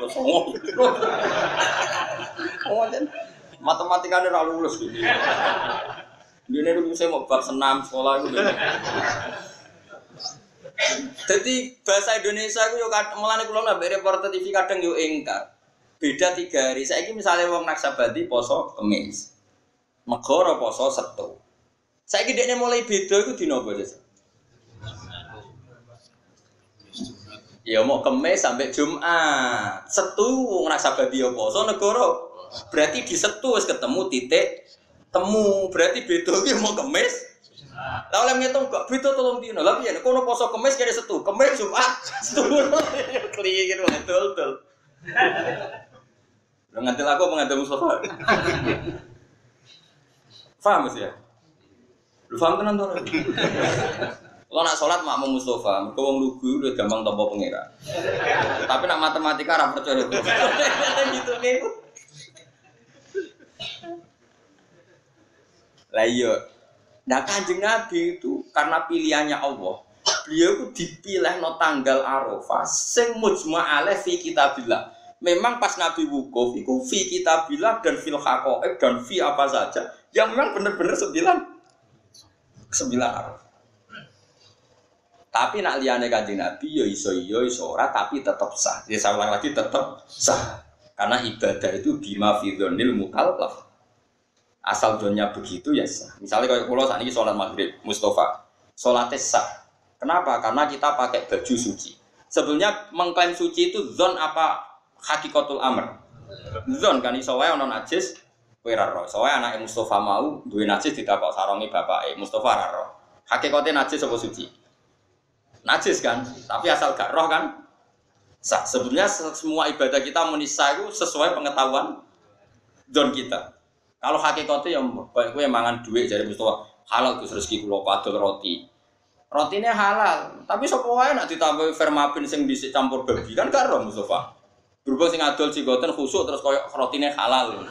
matematikanya ora lulus gitu ini dulu saya mau bab senam sekolah itu jadi bahasa Indonesia itu mulane kula nambah reporter TV kadang yo ingkar beda 3 hari saiki misalnya wong Naksabandi poso Kemis Megara poso Sabtu. Saiki dekne mulai beda iku dina apa, Des? Ya mau Kemis sampai Jumat. Setu wong Naksabandi ya poso negara. Berarti di Setu wis ketemu titik temu. Berarti beda iki mau Kemis. Lah oleh ngitung kok beda 3 dina. Lah piye nek kono poso Kemis kene Setu, Kemis Jumat. Setu. Kliyer betul. Lah ngantil aku mengadem Mustofa. Paham ya? Lu paham tenan to? Kalau nak sholat makmum Mustofa, mergo wong lugu udah gampang tampa pengira. Tapi nak matematika ora percaya itu. Gitu nih. Lah iya. Nah Kanjeng Nabi itu karena pilihannya Allah, beliau itu dipilih no tanggal Arafah sing mujma' alaih fi kitabillah. Memang pas Nabi wukuf itu fi kitabillah dan fil haqaiq dan fi apa saja yang memang benar-benar 9 Arafah. Tapi nak liyane Kanjeng Nabi ya iso ora tapi tetap sah. Ya saya ulang lagi tetap sah. Karena ibadah itu bima fi dzonil mukallaf. Asal dzonnya begitu ya sah. Misalnya kalau kula saat ini sholat maghrib Mustofa, sholatnya sah. Kenapa? Karena kita pakai baju suci. Sebetulnya mengklaim suci itu dzon apa hakikatul amr. Dzon kan iso wae ana najis kowe ra ro. Soale anake Mustofa mau duwe najis ditakok saronge bapake Mustofa ra ro. Hakikate najis apa suci? Najis kan, tapi asal gak roh kan sah. Sebetulnya semua ibadah kita menisah itu sesuai pengetahuan don kita. Kalau hakikatnya yang baik kowe mangan duit dari Mustofa halal Gus rezeki kula padol roti. Rotine halal, tapi sapa wae nek ditambahi vermapin sing dhisik campur babi kan gak roh Mustofa. Berhubung sing adol cigoten khusuk terus koyo rotine halal.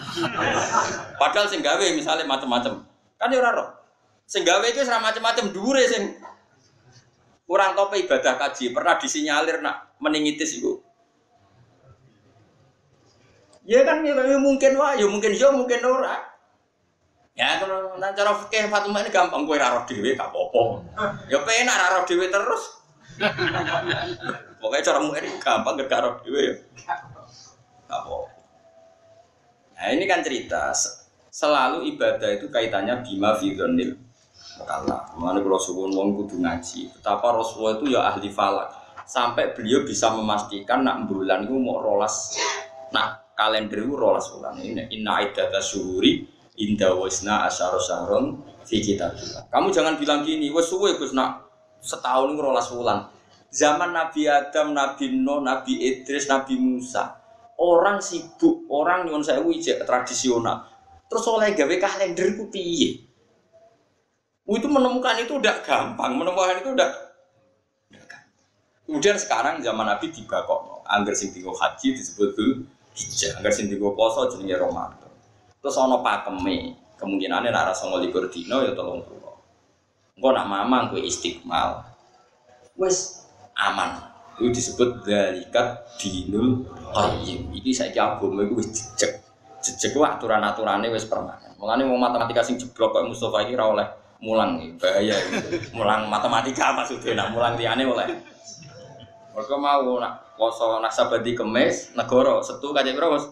Padahal sing gawe misale macam-macam. Kan ya ora roh. Sing gawe iki ora macam-macam dhuwure sing kurang tope ibadah kaji pernah disinyalir nak meningitis iku. Ya kan ya mungkin wae, ya mungkin ora. Ya kalau nang cara fikih Fatimah ini gampang kowe ora roh dhewe gak apa-apa. Ya penak ora roh dhewe terus. Pokoknya cara ini gampang gak roh dhewe ya. Apa? Nah ini kan cerita selalu ibadah itu kaitannya bima fi dzonil mukallaf. Mulane kula suwun wong kudu ngaji. Betapa Rasulullah itu ya ahli falak. Sampai beliau bisa memastikan nak bulan itu mau rolas. Nah, kalender itu 12 bulan. Ini inna iddatas syuhuri inda wasna asyara syahrun fi kitabillah. Kamu jangan bilang gini, wes suwe Gus nak setahun itu 12 bulan. Zaman Nabi Adam, Nabi Nuh, Nabi Idris, Nabi Musa, orang sibuk, orang nyuwun sewu ijek tradisional. Terus oleh gawe kalender ku piye? Itu menemukan itu udah gampang, menemukan itu udah gampang. Kemudian sekarang zaman Nabi dibakokno, angger sing dienggo haji disebut hijjah, angger sing dienggo poso jenenge Ramadan. Terus ana pakeme, kemungkinane nek ora 29 dina ya 30. Engko nak mamang kowe istiqmal. Wis aman. Itu disebut dzalikat dinul qayyim. Iki saiki agama iku wis jejeg. Jejeg ku aturan-aturane wis permanen. Mulane wong matematika sing jeblok kok Mustofa iki ora oleh mulang iki. Bahaya iki. Mulang matematika maksudnya nak mulang liyane oleh. Mergo mau nak poso nasabadi Kemis, negara Setu kacek piro, Mas?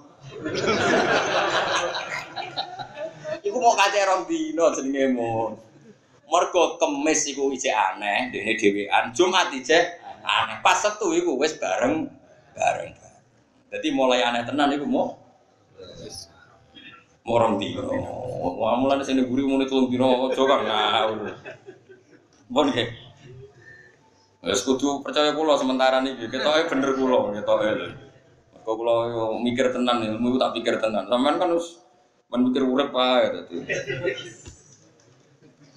Iku mau kacek rong dina jenenge mon. Mergo Kemis iku isih aneh, dene dhewean, Jumat isih aneh. Pas Setu iku wis bareng. Dadi mulai aneh tenan iku mau rong dina. Wah mulane sing nguri muni 3 dina aja kang ngawur. Mon nggih. Wis kudu percaya kula sementara niki, ketoke bener kula, ketoke lho. Kok kula mikir tenan, ilmu tak pikir tenan. Sampeyan kan wis mikir urip wae dadi.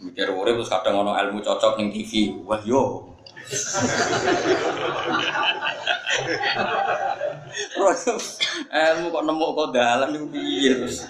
Mikir urip terus kadang ana ilmu cocok ning TV. Wah yo. Ilmu kok nemu kok dalan niku piye terus.